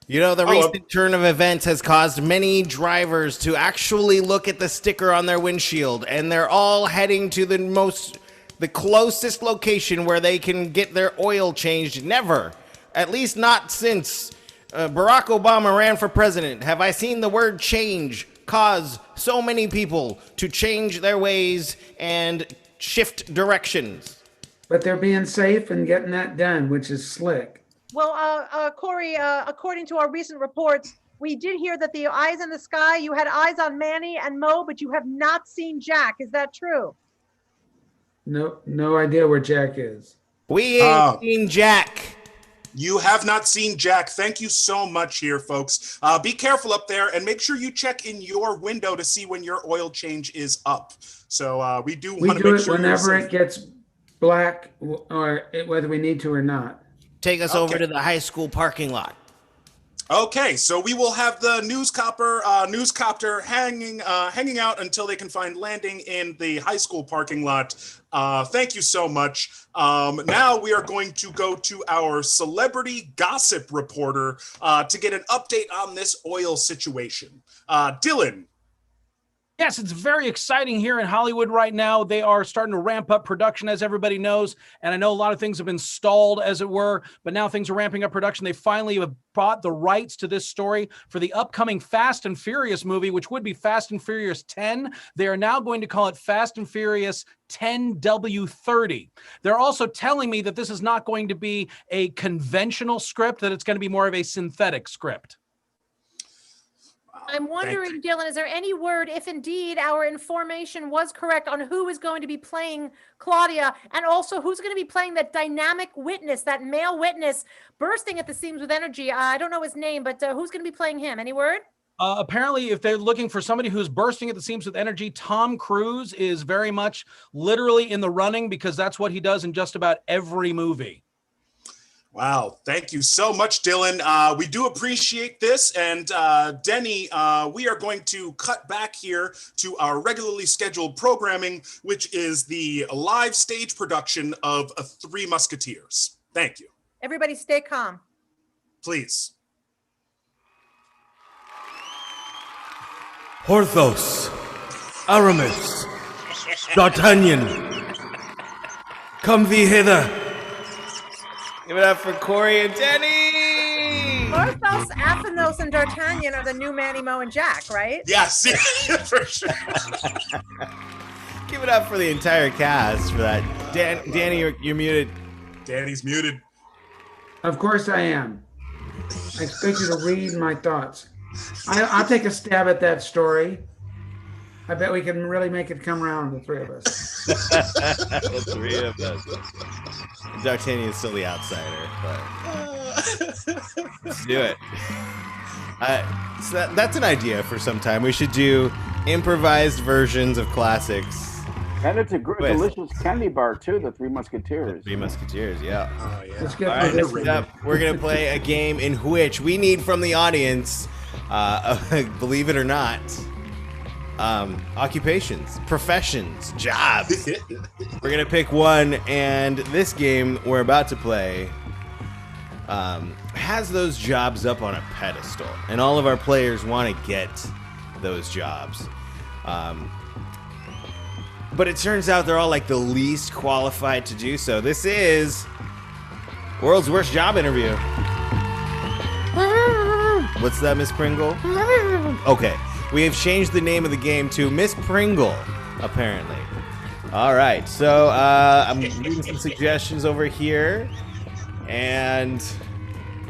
You know, the recent turn of events has caused many drivers to actually look at the sticker on their windshield, and they're all heading to the closest location where they can get their oil changed. Never, at least not since Barack Obama ran for president, have I seen the word change cause so many people to change their ways and shift directions. But they're being safe and getting that done, which is slick. Well, Corey, according to our recent reports, we did hear that the eyes in the sky, you had eyes on Manny and Mo, but you have not seen Jack. Is that true? No idea where Jack is. We ain't seen Jack. You have not seen Jack. Thank you so much here, folks. Be careful up there and make sure you check in your window to see when your oil change is up. So we do want to make sure whenever it gets black, or whether we need to or not. Take us over to the high school parking lot. Okay, so we will have the newscopter hanging out until they can find landing in the high school parking lot. Thank you so much. Now we are going to go to our celebrity gossip reporter to get an update on this oil situation. Dylan. Yes, it's very exciting here in Hollywood right now. They are starting to ramp up production, as everybody knows. And I know a lot of things have been stalled, as it were, but now things are ramping up production. They finally have bought the rights to this story for the upcoming Fast and Furious movie, which would be Fast and Furious 10. They are now going to call it Fast and Furious 10W30. They're also telling me that this is not going to be a conventional script, that it's going to be more of a synthetic script. I'm wondering, Dylan, is there any word, if indeed our information was correct, on who is going to be playing Claudia, and also who's going to be playing that dynamic witness, that male witness bursting at the seams with energy? I don't know his name, but who's going to be playing him? Any word? Apparently, if they're looking for somebody who's bursting at the seams with energy, Tom Cruise is very much literally in the running, because that's what he does in just about every movie. Wow. Thank you so much, Dylan. We do appreciate this. And Denny, we are going to cut back here to our regularly scheduled programming, which is the live stage production of Three Musketeers. Thank you. Everybody stay calm. Please. Porthos, Aramis, D'Artagnan, come thee hither. Give it up for Corey and Denny! Porthos, Athenos, and D'Artagnan are the new Manny, Mo, and Jack, right? Yes, for sure. Give it up for the entire cast for that. Danny, you're muted. Danny's muted. Of course I am. I expect you to read my thoughts. I'll take a stab at that story. I bet we can really make it come around, the three of us. The three of us. D'Artagnan is still the outsider, but let's do it. So that's an idea for some time. We should do improvised versions of classics. And it's a Twist. delicious candy bar too. The Three Musketeers. Three Musketeers, yeah. Oh yeah. Let's get All right, through this. next up, we're gonna play a game in which we need from the audience, believe it or not, occupations, professions, jobs. We're gonna pick one, and this game we're about to play has those jobs up on a pedestal, and all of our players want to get those jobs. But it turns out they're all like the least qualified to do so. This is World's Worst Job Interview. What's that, Miss Pringle? Okay, we have changed the name of the game to Miss Pringle, apparently. All right, so I'm reading some suggestions over here, and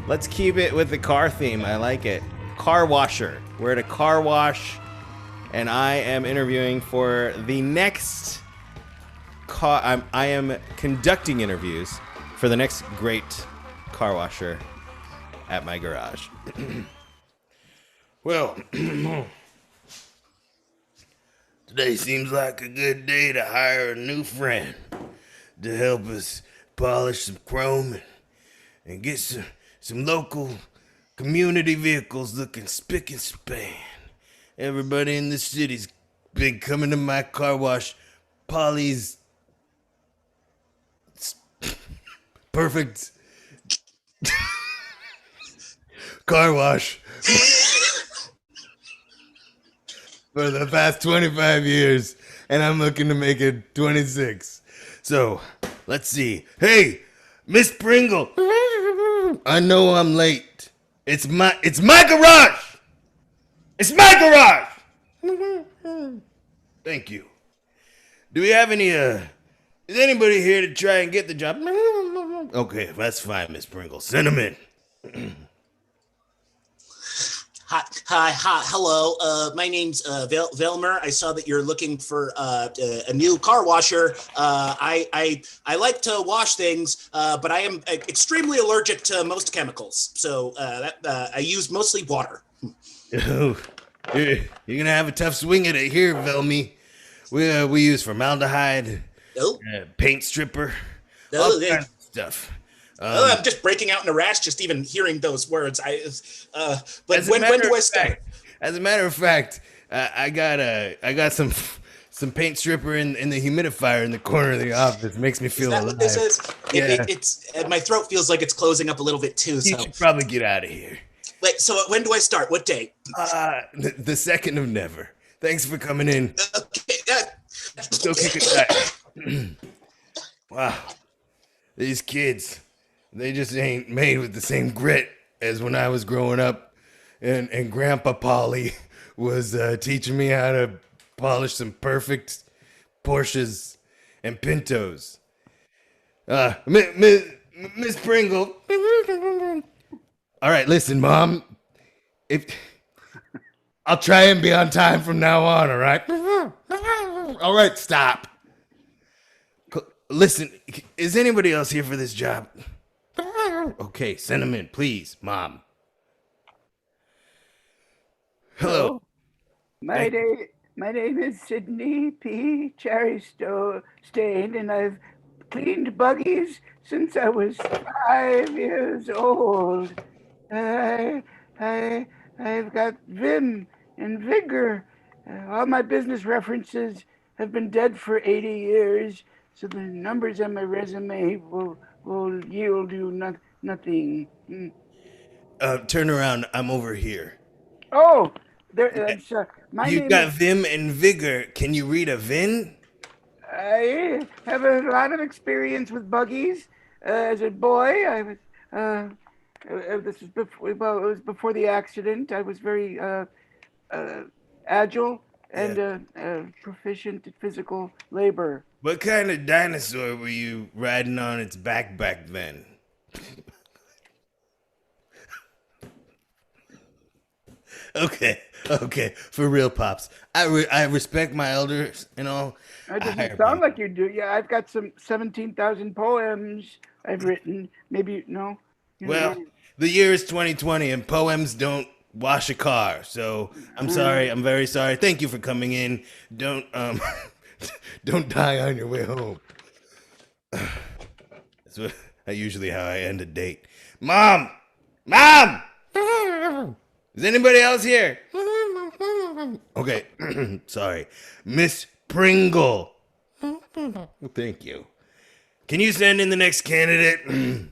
let's keep it with the car theme. I like it. Car washer. We're at a car wash, and I am interviewing for the next car. I am conducting interviews for the next great car washer at my garage. Well, today seems like a good day to hire a new friend to help us polish some chrome and get some local community vehicles looking spick and span. Everybody in the city's been coming to my car wash. Polly's perfect car wash for the past 25 years, and I'm looking to make it 26. So, let's see. Hey, Miss Pringle, I know I'm late. It's my garage. It's my garage. Thank you. Do we have any, is anybody here to try and get the job? Okay, that's fine, Miss Pringle. Send them in. Hi, hello. My name's Velmer. I saw that you're looking for a new car washer. I like to wash things, but I am extremely allergic to most chemicals. So I use mostly water. Oh, you're gonna have a tough swing at it here, Velmy. We use formaldehyde, paint stripper, all kinds of stuff. I'm just breaking out in a rash just even hearing those words. But when do I start? As a matter of fact, I got some paint stripper in the humidifier in the corner of the office. It makes me feel alive. What this is? Yeah. It's my throat feels like it's closing up a little bit too. You So should probably get out of here. wait. So when do I start? What date? The second of never. Thanks for coming in. Okay. Still kicking back. Wow. These kids, they just ain't made with the same grit as when I was growing up, and Grandpa Polly was teaching me how to polish some perfect Porsches and Pintos. Miss Pringle. All right, listen, Mom. I'll try and be on time from now on, all right? All right, stop. Listen, is anybody else here for this job? Okay, send them in, please, Mom. Hello. My name is Sidney P. Cherry Stain, and I've cleaned buggies since I was 5 years old. I've got vim and vigor. All my business references have been dead for 80 years, so the numbers on my resume will yield you nothing. Turn around. I'm over here. Oh, that's my You name. got Is, vim and vigor. Can you read a VIN? I have a lot of experience with buggies. As a boy, I was. This was before. Well, it was before the accident. I was very agile and proficient at physical labor. What kind of dinosaur were you riding on its back then? Okay, for real, Pops. I respect my elders and all. It doesn't sound like you do. Yeah, I've got some 17,000 poems I've written. Maybe, no? Well, the year is 2020 and poems don't wash a car. So I'm sorry. I'm very sorry. Thank you for coming in. Don't Don't die on your way home. That's usually how I end a date. Mom! Mom! Is anybody else here? Okay, sorry. Miss Pringle. Thank you. Can you send in the next candidate?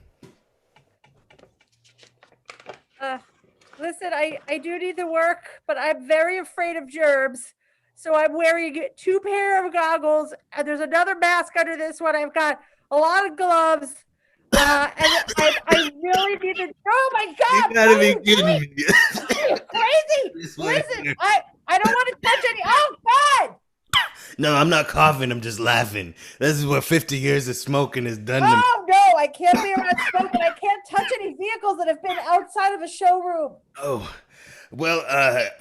Listen, I do need the work, but I'm very afraid of germs. So I'm wearing 2 pair of goggles, and there's another mask under this one. I've got a lot of gloves. And I really need to. Oh my God! You gotta be kidding me. Are you crazy? Listen, I don't want to touch any. Oh God! No, I'm not coughing. I'm just laughing. This is what 50 years of smoking has done to me. Oh no! I can't be around smoke, and I can't touch any vehicles that have been outside of a showroom. Oh, well,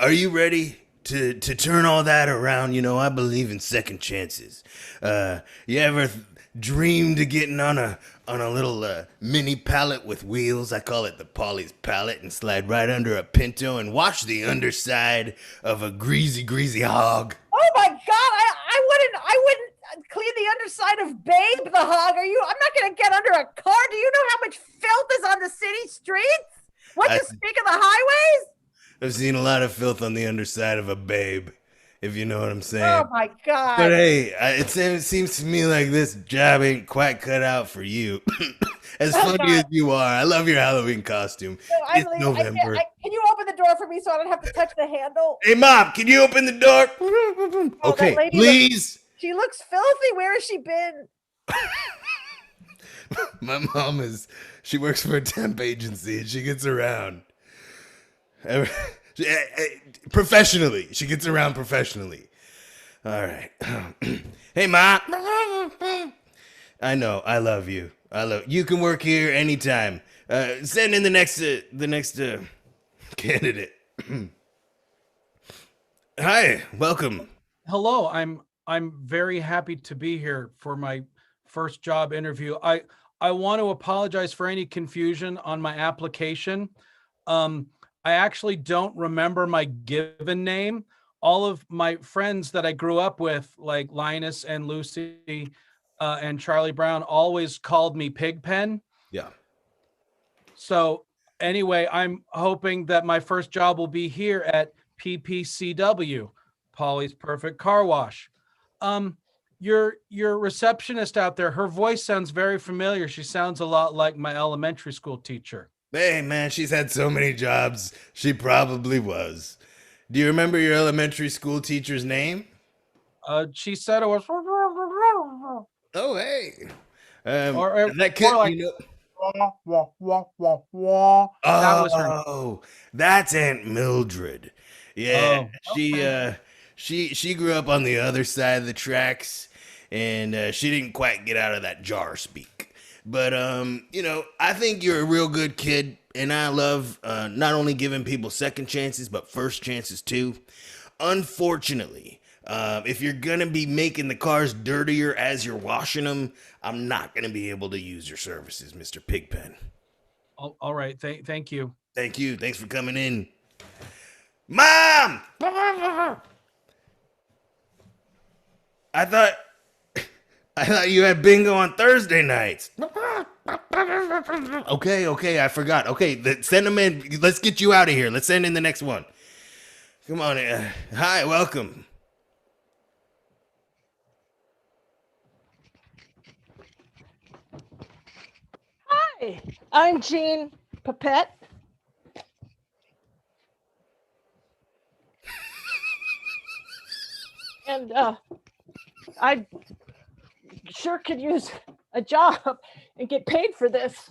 are you ready to turn all that around? You know, I believe in second chances. You ever dreamed of getting on a little mini pallet with wheels? I call it the Polly's pallet, and slide right under a Pinto and wash the underside of a greasy hog. Oh my God! I wouldn't clean the underside of Babe the hog. I'm not gonna get under a car. Do you know how much filth is on the city streets? What to speak of the highways? I've seen a lot of filth on the underside of a Babe, if you know what I'm saying. Oh my God! But hey, it seems to me like this job ain't quite cut out for you. As funny as you are, I love your Halloween costume. No, It's November. Can you open the door for me so I don't have to touch the handle? Hey, Mom, can you open the door? Oh, Okay, that lady please. She looks filthy. Where has she been? My mom she works for a temp agency and she gets around. Professionally. She gets around professionally. All right. Hey, Mom. I know. I love you. You can work here anytime. Send in the next candidate. Hi, welcome. Hello, I'm very happy to be here for my first job interview. I want to apologize for any confusion on my application. I actually don't remember my given name. All of my friends that I grew up with, like Linus and Lucy and Charlie Brown, always called me Pigpen. Yeah. So anyway, I'm hoping that my first job will be here at PPCW, Polly's Perfect Car Wash. Your receptionist out there, her voice sounds very familiar. She sounds a lot like my elementary school teacher. Hey, man, she's had so many jobs. She probably was. Do you remember your elementary school teacher's name? She said it was. Oh, hey. That kid, like, you know. That was her. Oh, that's Aunt Mildred. Yeah, she grew up on the other side of the tracks, and she didn't quite get out of that jar speak. But you know, I think you're a real good kid, and I love not only giving people second chances, but first chances too. Unfortunately, if you're gonna be making the cars dirtier as you're washing them, I'm not gonna be able to use your services, Mr. Pigpen. All right, thank you. Thank you. Thanks for coming in. Mom! I thought you had bingo on Thursday nights. Okay, I forgot. Okay, send them in. Let's get you out of here. Let's send in the next one. Come on. Hi, welcome. Hi, I'm Jean Papette. And I sure could use a job and get paid for this.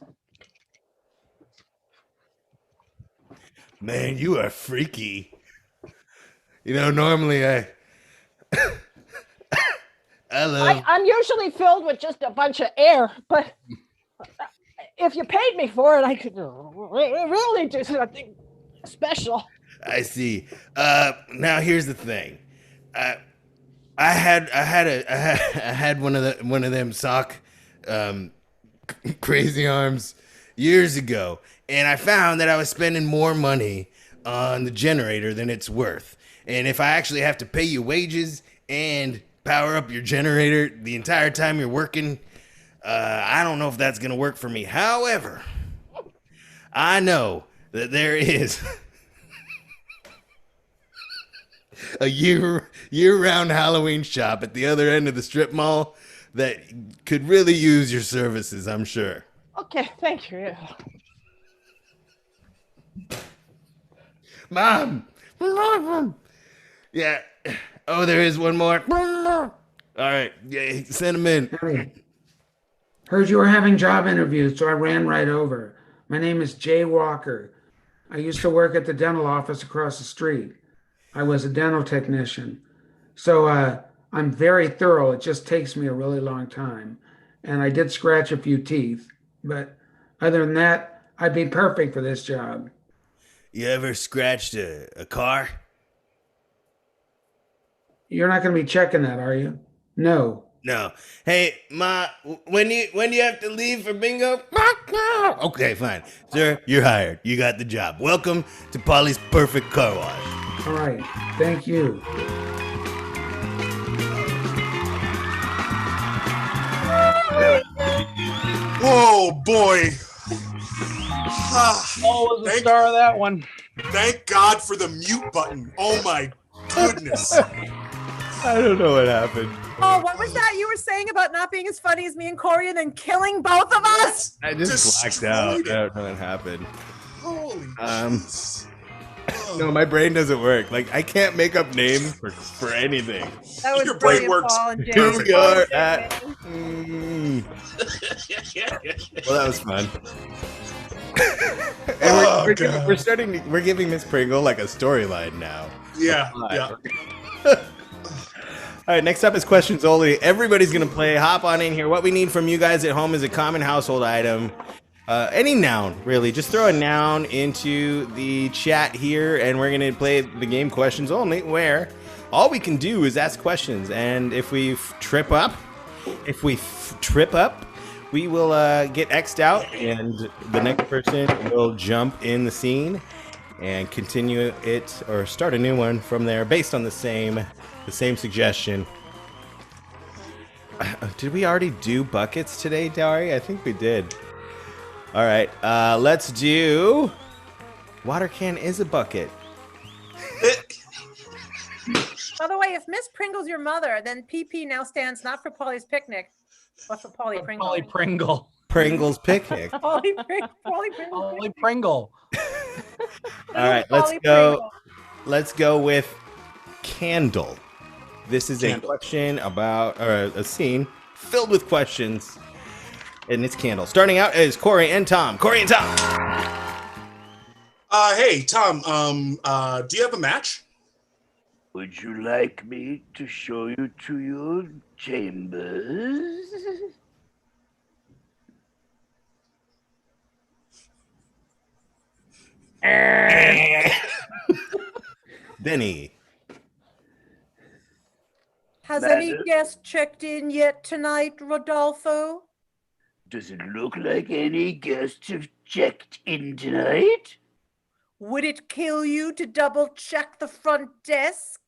Man, you are freaky. You know, normally I'm usually filled with just a bunch of air, but if you paid me for it, I could really do something special. I see. Now here's the thing. I had one of them sock crazy arms years ago, and I found that I was spending more money on the generator than it's worth. And if I actually have to pay you wages and power up your generator the entire time you're working. I don't know if that's going to work for me. However, I know that there is a year-round Halloween shop at the other end of the strip mall that could really use your services, I'm sure. Okay, thank you. Mom! Yeah. Oh, there is one more. All right. Yeah, send him in. Harry, heard you were having job interviews, so I ran right over. My name is Jay Walker. I used to work at the dental office across the street. I was a dental technician. So I'm very thorough. It just takes me a really long time. And I did scratch a few teeth. But other than that, I'd be perfect for this job. You ever scratched a car? You're not going to be checking that, are you? No. No. Hey, Ma, when do you have to leave for bingo? Okay, fine. Sir, you're hired. You got the job. Welcome to Polly's Perfect Car Wash. All right. Thank you. Whoa, boy. Was the star of that one. Thank God for the mute button. Oh my goodness. I don't know what happened. Oh, what was that you were saying about not being as funny as me and Corey and then killing both of us? I just blacked out. I don't know what happened. Holy No, my brain doesn't work. Like, I can't make up names for anything. That was Your brain brilliant, works. Paul and Jay. Here we are at... Well, that was fun. And we're giving Miss Pringle like a storyline now. Yeah, yeah. All right, next up is questions only. Everybody's gonna play. Hop on in here. What we need from you guys at home is a common household item. Any noun, really. Just throw a noun into the chat here, and we're gonna play the game questions only, where all we can do is ask questions. And if we trip up, we will get X'd out, and the next person will jump in the scene and continue it or start a new one from there based on the same suggestion. Did we already do buckets today, Dari? I think we did. All right, let's do water can is a bucket. By the way, if Miss Pringle's your mother, then PP now stands not for Polly's Picnic, but for Polly Pringle. Polly Pringle. Pringle's Picnic. Polly Pringle. Polly Pringle. All right, let's go. Let's go with candle. This is a question about, or a scene filled with questions, and it's candle. Starting out is Corey and Tom. Corey and Tom. Hey, Tom, do you have a match? Would you like me to show you to your chambers? Denny. Has any guest checked in yet tonight, Rodolfo? Does it look like any guests have checked in tonight? Would it kill you to double check the front desk?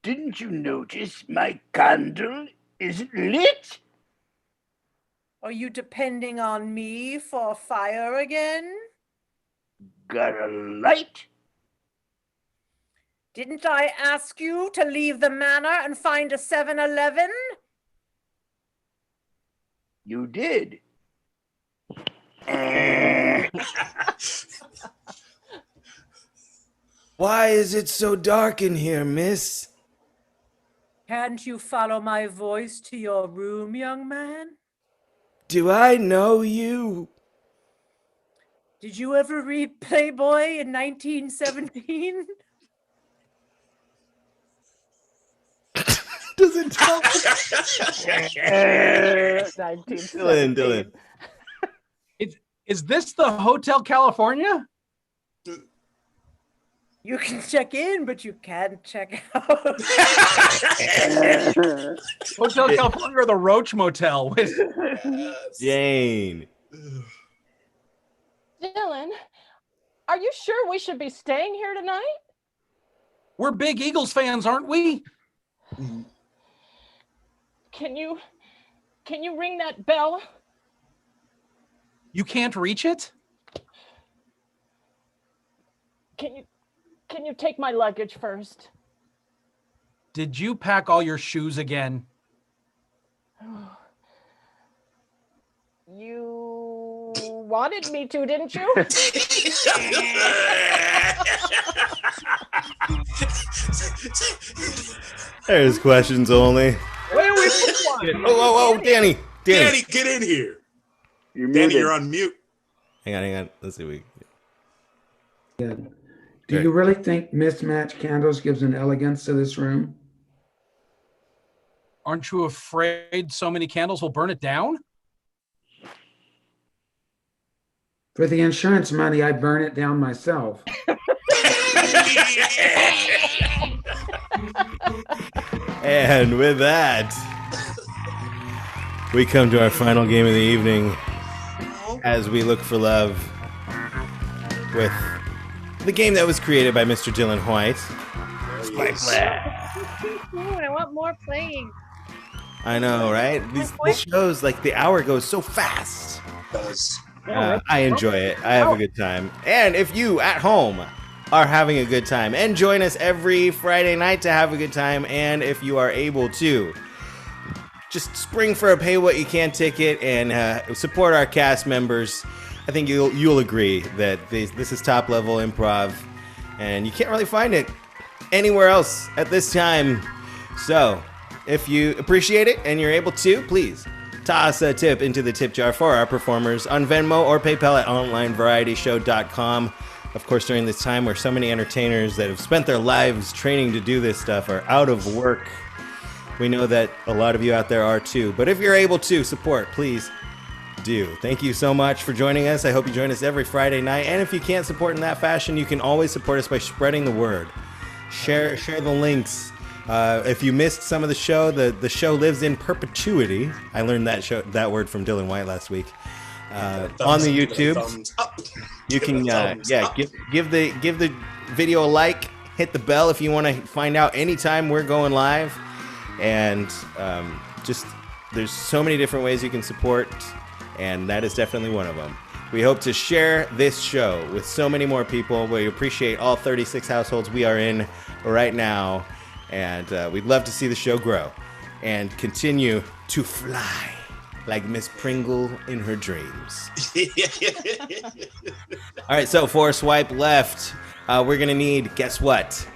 Didn't you notice my candle isn't lit? Are you depending on me for fire again? Got a light? Didn't I ask you to leave the manor and find a 7-Eleven? You did. Why is it so dark in here, miss? Can't you follow my voice to your room, young man? Do I know you? Did you ever read Playboy in 1917? Doesn't tell. Dylan. Is this the Hotel California? You can check in, but you can't check out. Hotel California or the Roach Motel? Jane. Dylan, are you sure we should be staying here tonight? We're big Eagles fans, aren't we? Can you ring that bell? You can't reach it? Can you take my luggage first? Did you pack all your shoes again? You wanted me to, didn't you? There's questions only. Wait, Danny. Danny, get in here. Danny, you're on mute. Hang on. Let's see. Do you really think mismatched candles gives an elegance to this room? Aren't you afraid so many candles will burn it down? For the insurance money, I burn it down myself. And with that, we come to our final game of the evening as we look for love with the game that was created by Mr. Dylan White. I want more playing. I know, right? These shows, like the hour goes so fast. It does. I enjoy it. I have a good time. And if you at home are having a good time, and join us every Friday night to have a good time, and if you are able to, just spring for a pay what you can ticket and support our cast members. I think you'll agree that this is top level improv, and you can't really find it anywhere else at this time. So if you appreciate it and you're able to, please toss a tip into the tip jar for our performers on Venmo or PayPal at onlinevarietyshow.com. Of course, during this time where so many entertainers that have spent their lives training to do this stuff are out of work, we know that a lot of you out there are too. But if you're able to support, please do. Thank you so much for joining us. I hope you join us every Friday night. And if you can't support in that fashion, you can always support us by spreading the word. Share the links. If you missed some of the show, the show lives in perpetuity. I learned that word from Dylan White last week. On the YouTube, you can give the video a like, hit the bell if you want to find out anytime we're going live, and just there's so many different ways you can support, and that is definitely one of them. We hope to share this show with so many more people. We appreciate all 36 households we are in right now. And we'd love to see the show grow and continue to fly like Miss Pringle in her dreams. All right, so for Swipe Left, we're going to need, guess what?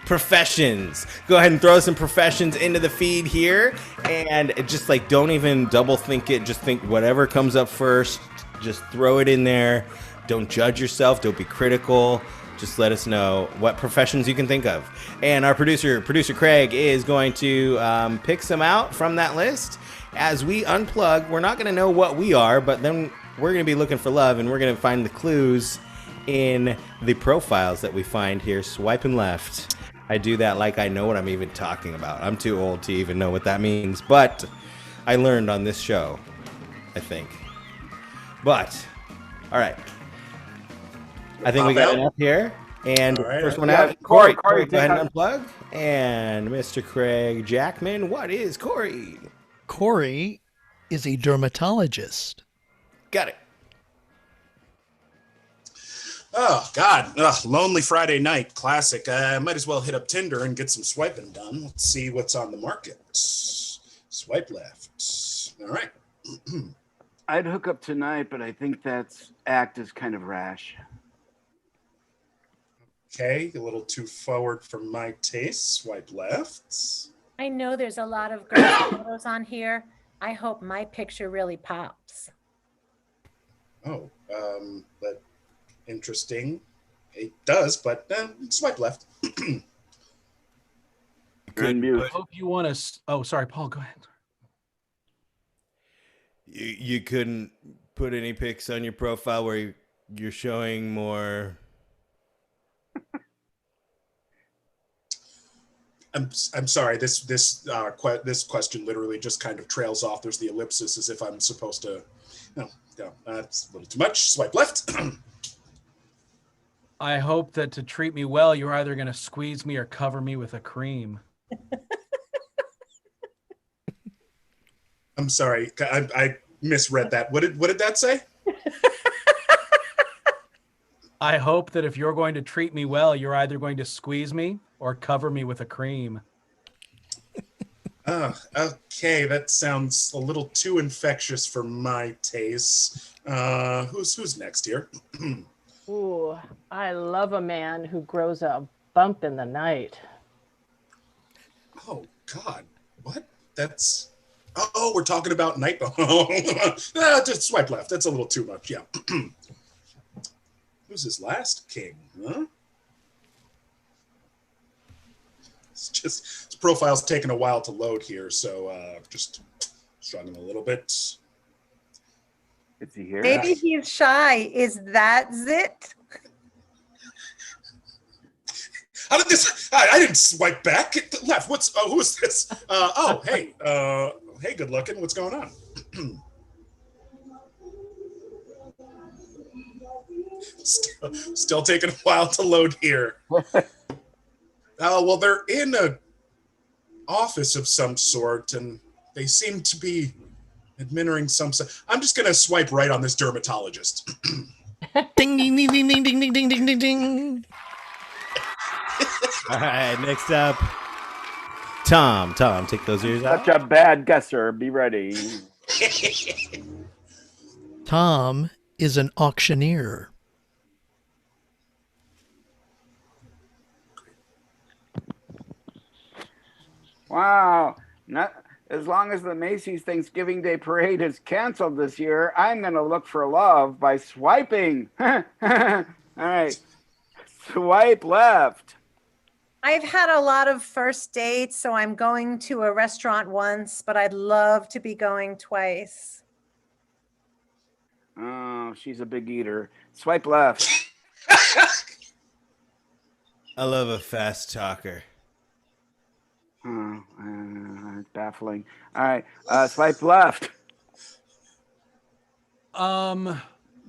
Professions. Go ahead and throw some professions into the feed here. And just like, don't even double think it. Just think whatever comes up first. Just throw it in there. Don't judge yourself. Don't be critical. Just let us know what professions you can think of. And our producer Craig, is going to pick some out from that list. As we unplug, we're not going to know what we are, but then we're going to be looking for love, and we're going to find the clues in the profiles that we find here, swiping left. I do that like I know what I'm even talking about. I'm too old to even know what that means, but I learned on this show, I think. But, all right. I think we got enough here. And first one out, Corey, go ahead and unplug. And Mr. Craig Jackman, what is Corey? Corey is a dermatologist. Got it. Oh, God. Lonely Friday night. Classic. I might as well hit up Tinder and get some swiping done. Let's see what's on the market. Swipe left. All right. I'd hook up tonight, but I think that act is kind of rash. Okay, a little too forward for my taste. Swipe left. I know there's a lot of girl photos on here. I hope my picture really pops. Oh, but interesting. It does, but swipe left. I hope you want to. Oh, sorry, Paul. Go ahead. You couldn't put any pics on your profile where you're showing more. I'm sorry. This question literally just kind of trails off. There's the ellipsis as if I'm supposed to. No, that's a little too much. Swipe left. I hope that to treat me well, you're either going to squeeze me or cover me with a cream. I'm sorry, I misread that. What did that say? I hope that if you're going to treat me well, you're either going to squeeze me or cover me with a cream. Oh, okay. That sounds a little too infectious for my taste. Who's next here? Ooh, I love a man who grows a bump in the night. Oh God, what? That's. Oh, we're talking about night. Just swipe left. That's a little too much. Yeah. Who's his last king? Huh? It's just his profile's taking a while to load here, so just struggling a little bit. Is he here? Maybe he's shy. Is that it? How did this? I didn't swipe back. It left. Who is this? Hey, good looking. What's going on? Still taking a while to load here. Well, they're in a office of some sort, and they seem to be administering some. I'm just gonna swipe right on this dermatologist. Ding ding ding ding ding ding ding ding ding ding ding. All right, next up, Tom. Tom, take those ears out. Such a bad guesser. Be ready. Tom is an auctioneer. Wow. Not as long as the Macy's Thanksgiving Day Parade is canceled this year, I'm going to look for love by swiping. All right. Swipe left. I've had a lot of first dates, so I'm going to a restaurant once, but I'd love to be going twice. Oh, she's a big eater. Swipe left. I love a fast talker. Oh, it's baffling. All right, swipe left.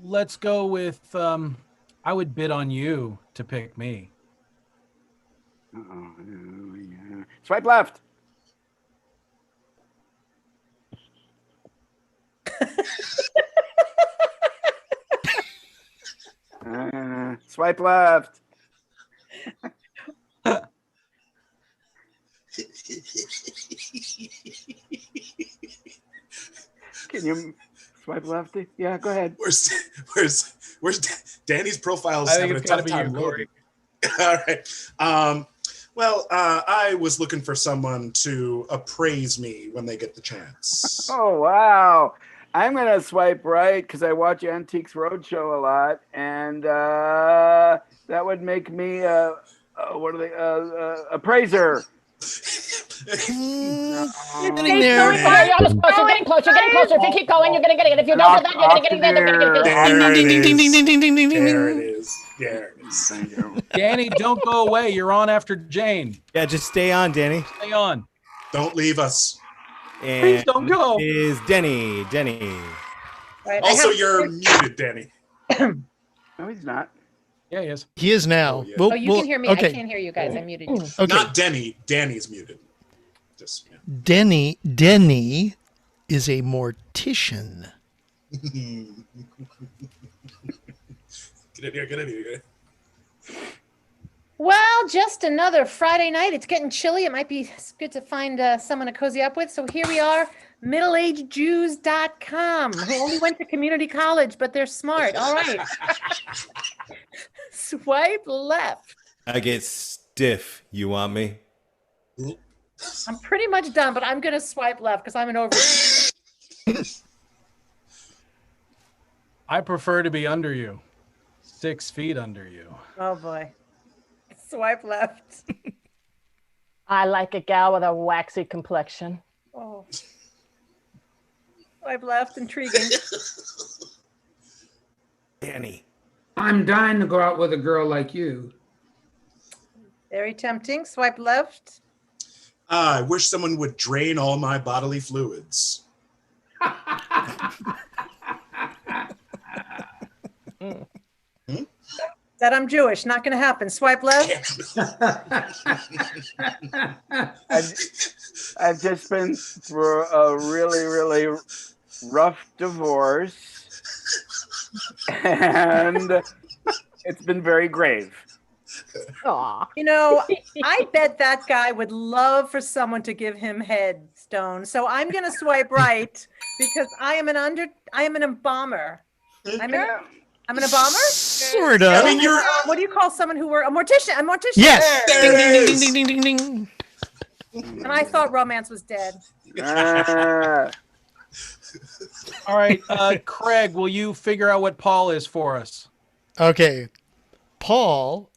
Let's go with I would bid on you to pick me. Uh-oh. Yeah. Swipe left. Swipe left. Can you swipe left? Yeah, go ahead. Where's Danny's profile? I think having it's a tough gotta be time you, Corey. loading. All right. Well, I was looking for someone to appraise me when they get the chance. Oh, wow. I'm going to swipe right because I watch Antiques Roadshow a lot. And that would make me appraiser. Getting there. You're almost close. You're getting closer. You're getting closer. If you keep going, you're going to get it. If you don't do that, you're going to get it. They're going to get it. There it is. There it is. Thank you. Danny, don't go away. You're on after Jane. Yeah, just stay on, Denny. Stay on. Don't leave us. And Please don't go. Is Denny. Denny. Right, Also, you're muted, Danny. No, he's not. Yeah, he is. He is now. yeah. Well, Oh, you well, can hear me. Okay. I can't hear you guys. I'm muted. Okay. Not Denny. Danny's muted. Just yeah. Denny is a mortician. Get in here. Get in here. Well, just another Friday night. It's getting chilly. It might be good to find someone to cozy up with. So here we are, middleagedjews.com, who only went to community college, but they're smart. All right. Swipe left. I get stiff. You want me? I'm pretty much done, but I'm going to swipe left because I'm an over. I prefer to be under you. 6 feet under you. Oh, boy. Swipe left. I like a gal with a waxy complexion. Oh. Swipe left. Intriguing. Danny. I'm dying to go out with a girl like you. Very tempting. Swipe left. I wish someone would drain all my bodily fluids. That I'm Jewish. Not going to happen. Swipe left. I've just been through a really, really rough divorce, and it's been very grave. Aw. You know, I bet that guy would love for someone to give him headstone. So I'm going to swipe right because I am an embalmer. I'm an embalmer? Sort of. I mean, you're. What do you call someone who works? A mortician. A mortician. Yes. There Ding, it ding, ding, is. ding, ding, ding, ding. And I thought romance was dead. All right, Craig, will you figure out what Paul is for us? Okay. Paul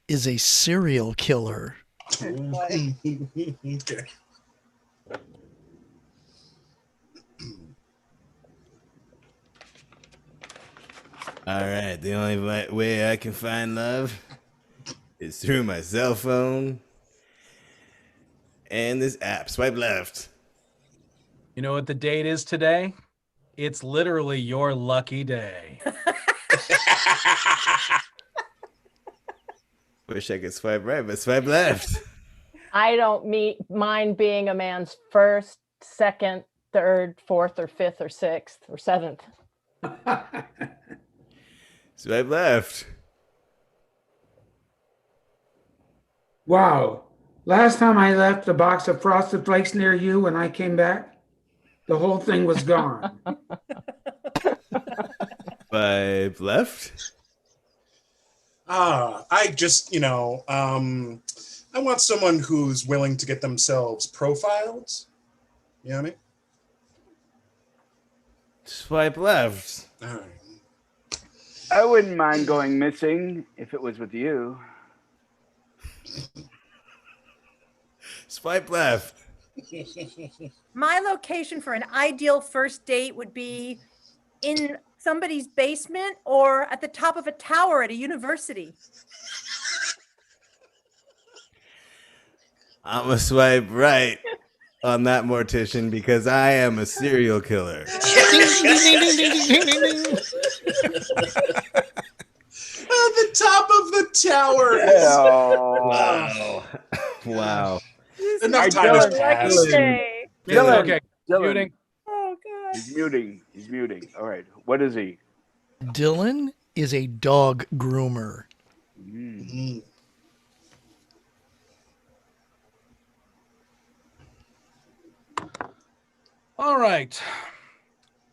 is a serial killer. Okay. All right, the only way I can find love is through my cell phone and this app. Swipe left. You know what the date is today? It's literally your lucky day. Wish I could swipe right, but swipe left. I don't mind being a man's first, second, third, fourth, or fifth, or sixth, or seventh. Swipe left. Wow. Last time I left a box of Frosted Flakes near you when I came back, the whole thing was gone. Swipe left. I just, I want someone who's willing to get themselves profiled. You know what I mean? Swipe left. All right. I wouldn't mind going missing if it was with you. Swipe left. My location for an ideal first date would be in somebody's basement or at the top of a tower at a university. I'm gonna swipe right on that mortician because I am a serial killer. At the top of the tower. Wow. Wow. Enough time has Dylan. passed. Dylan. Okay, Dylan. muting. Oh, God. He's muting. He's muting. All right. What is he? Dylan is a dog groomer. Mm. All right.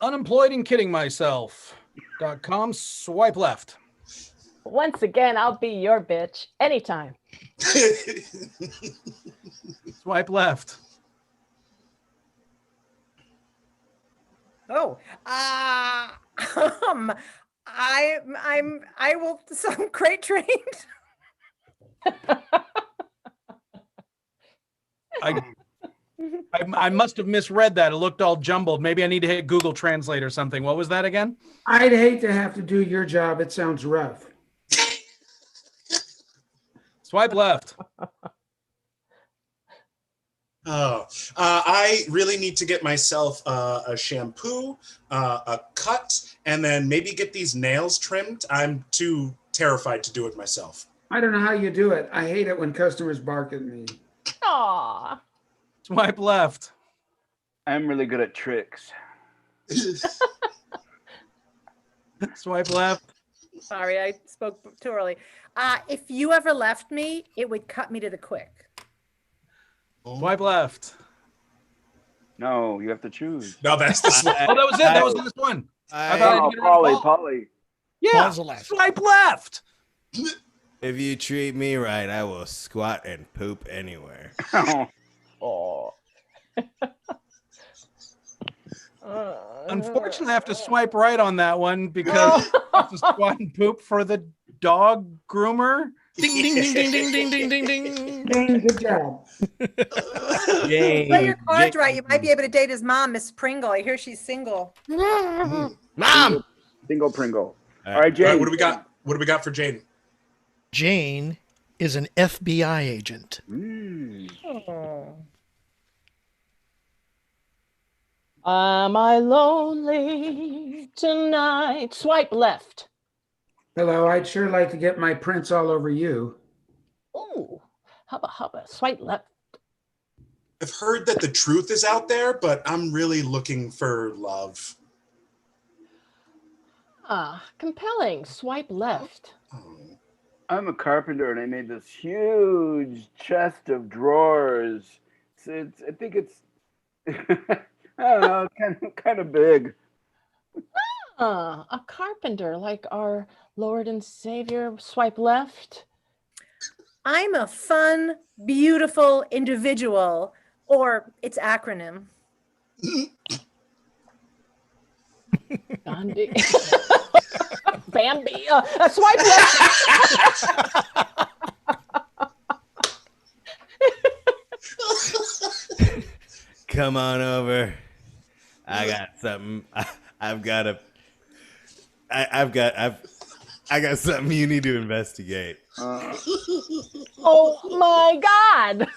Unemployed and kidding myself.com. Swipe left. Once again, I'll be your bitch anytime. Swipe left. Oh, I will some crate trained. I must have misread that. It looked all jumbled. Maybe I need to hit Google Translate or something. What was that again? I'd hate to have to do your job. It sounds rough. Swipe left. Oh, I really need to get myself a shampoo, a cut, and then maybe get these nails trimmed. I'm too terrified to do it myself. I don't know how you do it. I hate it when customers bark at me. Aw. Swipe left. I'm really good at tricks. Swipe left. Sorry, I spoke too early. If you ever left me, it would cut me to the quick. Swipe left. No, you have to choose. No, that's the swipe. Oh, that was it. That was the last one. I thought I Oh, had to get rid of Paul. Polly. Yeah. Paul's the last. Swipe left. If you treat me right, I will squat and poop anywhere. Oh. Unfortunately, I have to swipe right on that one because I have to squat and poop for the dog groomer. Ding, ding, ding, ding, ding, ding, ding, ding, ding. Dang, good job. Play your cards right. You might be able to date his mom, Miss Pringle. I hear she's single. Mom! Single Pringle. All right, All right, Jane. what do we got? What do we got for Jane? Jane is an FBI agent. Oh. Am I lonely tonight? Swipe left. Hello, I'd sure like to get my prints all over you. Ooh, hubba, swipe left. I've heard that the truth is out there, but I'm really looking for love. Compelling, swipe left. I'm a carpenter, and I made this huge chest of drawers. I think it's, I don't know, kind of big. A carpenter like our Lord and Savior, swipe left. I'm a fun, beautiful individual, or its acronym. Gandhi. Bambi. Swipe left. Come on over. I got something. I've got something you need to investigate. Oh my God.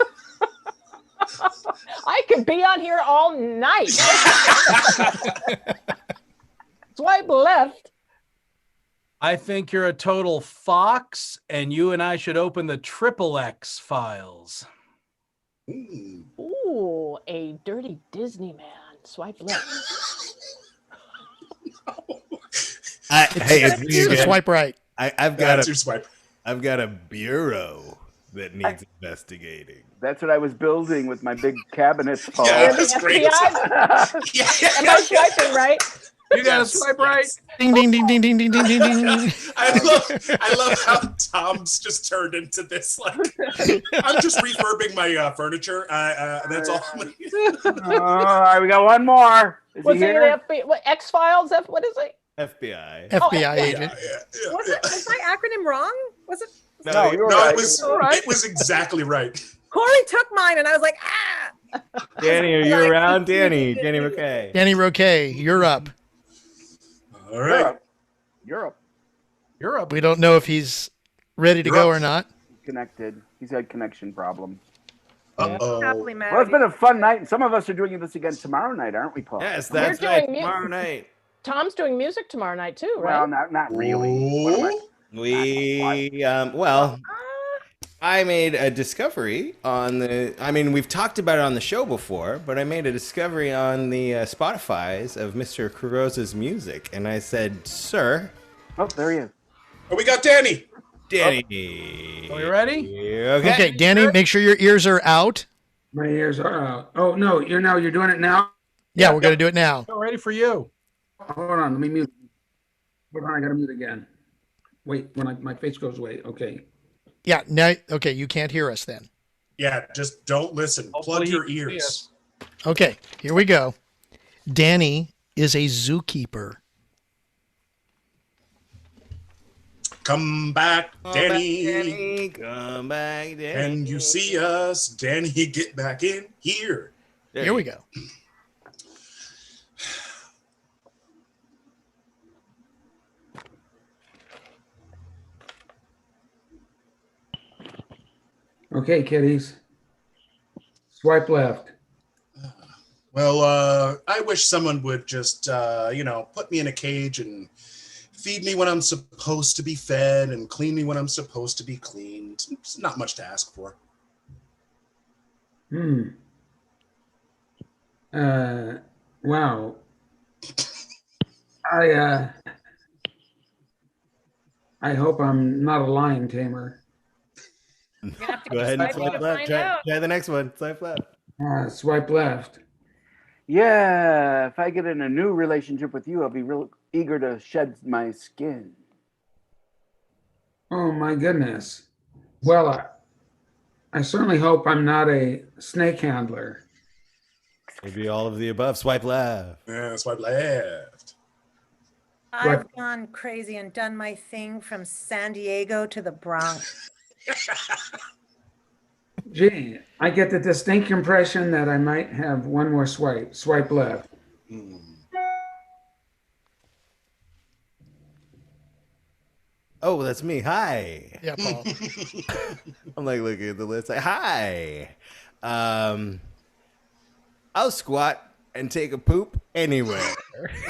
I could be on here all night. Swipe left. I think you're a total fox, and you and I should open the XXX files. Ooh, a dirty Disney man. Swipe left. Hey, it's me again. Swipe right. I've got your swipe. I've got a bureau that needs investigating. That's what I was building with my big cabinets, Paul. Yeah, that's great. Am I swiping right? You gotta swipe right. Ding, ding, ding, ding, ding, ding, ding, ding, ding. I love how Tom's just turned into this. Like, I'm just refurbing my furniture. That's all. All right, we got one more. Is Was he it here? what, X-Files? What is it? FBI. FBI agent. Was my acronym wrong? Was it? No, you were right. It was exactly right. Corey took mine, and I was like, ah. Danny, are you around? Danny McKay. Danny Roque, you're up. All right. Europe. We don't know if he's ready to go or not. Connected. He's had connection problems. Uh-oh. Happily married. Well, it's been a fun night, and some of us are doing this again tomorrow night, aren't we, Paul? Yes, We're that's right. doing Tomorrow night. Tom's doing music tomorrow night too, right? Well, not really. What am I? I made a discovery on we've talked about it on the show before, but I made a discovery on the Spotify's of Mr. Carrozza's music, and I said, sir. Oh, there he is. Oh, we got Danny. Danny. Are you ready? Okay, Danny, make sure your ears are out. My ears are out. Oh, no, you're doing it now? Yeah, we're going to do it now. We're ready for you. Hold on, let me mute. Hold on, I got to mute again. Wait, when my face goes away. Okay. Yeah, now, okay, you can't hear us then. Yeah, just don't listen. Plug your ears. Okay, here we go. Danny is a zookeeper. Come back, Danny. Come back, Danny. And you see us, Danny, get back in here. Here we go. Okay, kiddies. Swipe left. Well, I wish someone would just, put me in a cage and feed me when I'm supposed to be fed and clean me when I'm supposed to be cleaned. It's not much to ask for. Wow. I hope I'm not a lion tamer. Go ahead and swipe left. Try the next one. Swipe left. Swipe left. Yeah, if I get in a new relationship with you, I'll be real eager to shed my skin. Oh my goodness. Well, I certainly hope I'm not a snake handler. Maybe all of the above. Swipe left. Yeah, swipe left. I've gone crazy and done my thing from San Diego to the Bronx. Gee, I get the distinct impression that I might have one more swipe. Swipe left. Oh, that's me. Hi. Yeah, Paul. I'm like looking at the list. Like, hi. I'll squat and take a poop anywhere.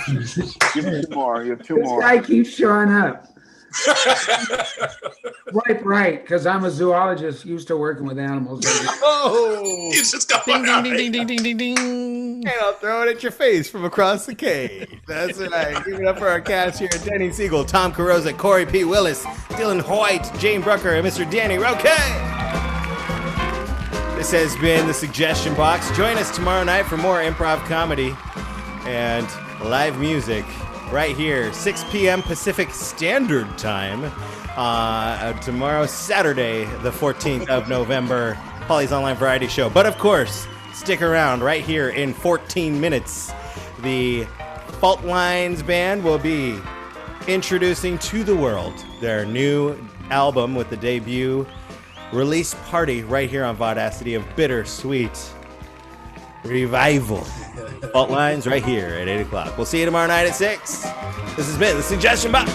You have two more. This guy keeps showing up. Right, because I'm a zoologist used to working with animals. Oh! It's just got Ding, ding, ding, ding, ding, ding, ding, ding. And I'll throw it at your face from across the cage. That's right. Give it up for our cast here: Denny Siegel, Tom Carrozza, Corey P. Willis, Dylan Hoyt, Jane Brucker, and Mr. Danny ROQUE. This has been the Suggestion Box. Join us tomorrow night for more improv comedy and live music right here, 6 p.m. Pacific Standard Time. Tomorrow, Saturday, the 14th of November, Polly's Online Variety Show. But of course, stick around right here in 14 minutes. The Fault Lines Band will be introducing to the world their new album with the debut release party right here on Vaudacity of Bittersweet Revival. Fault Lines right here at 8 o'clock. We'll see you tomorrow night at 6. This has been the Suggestion Box.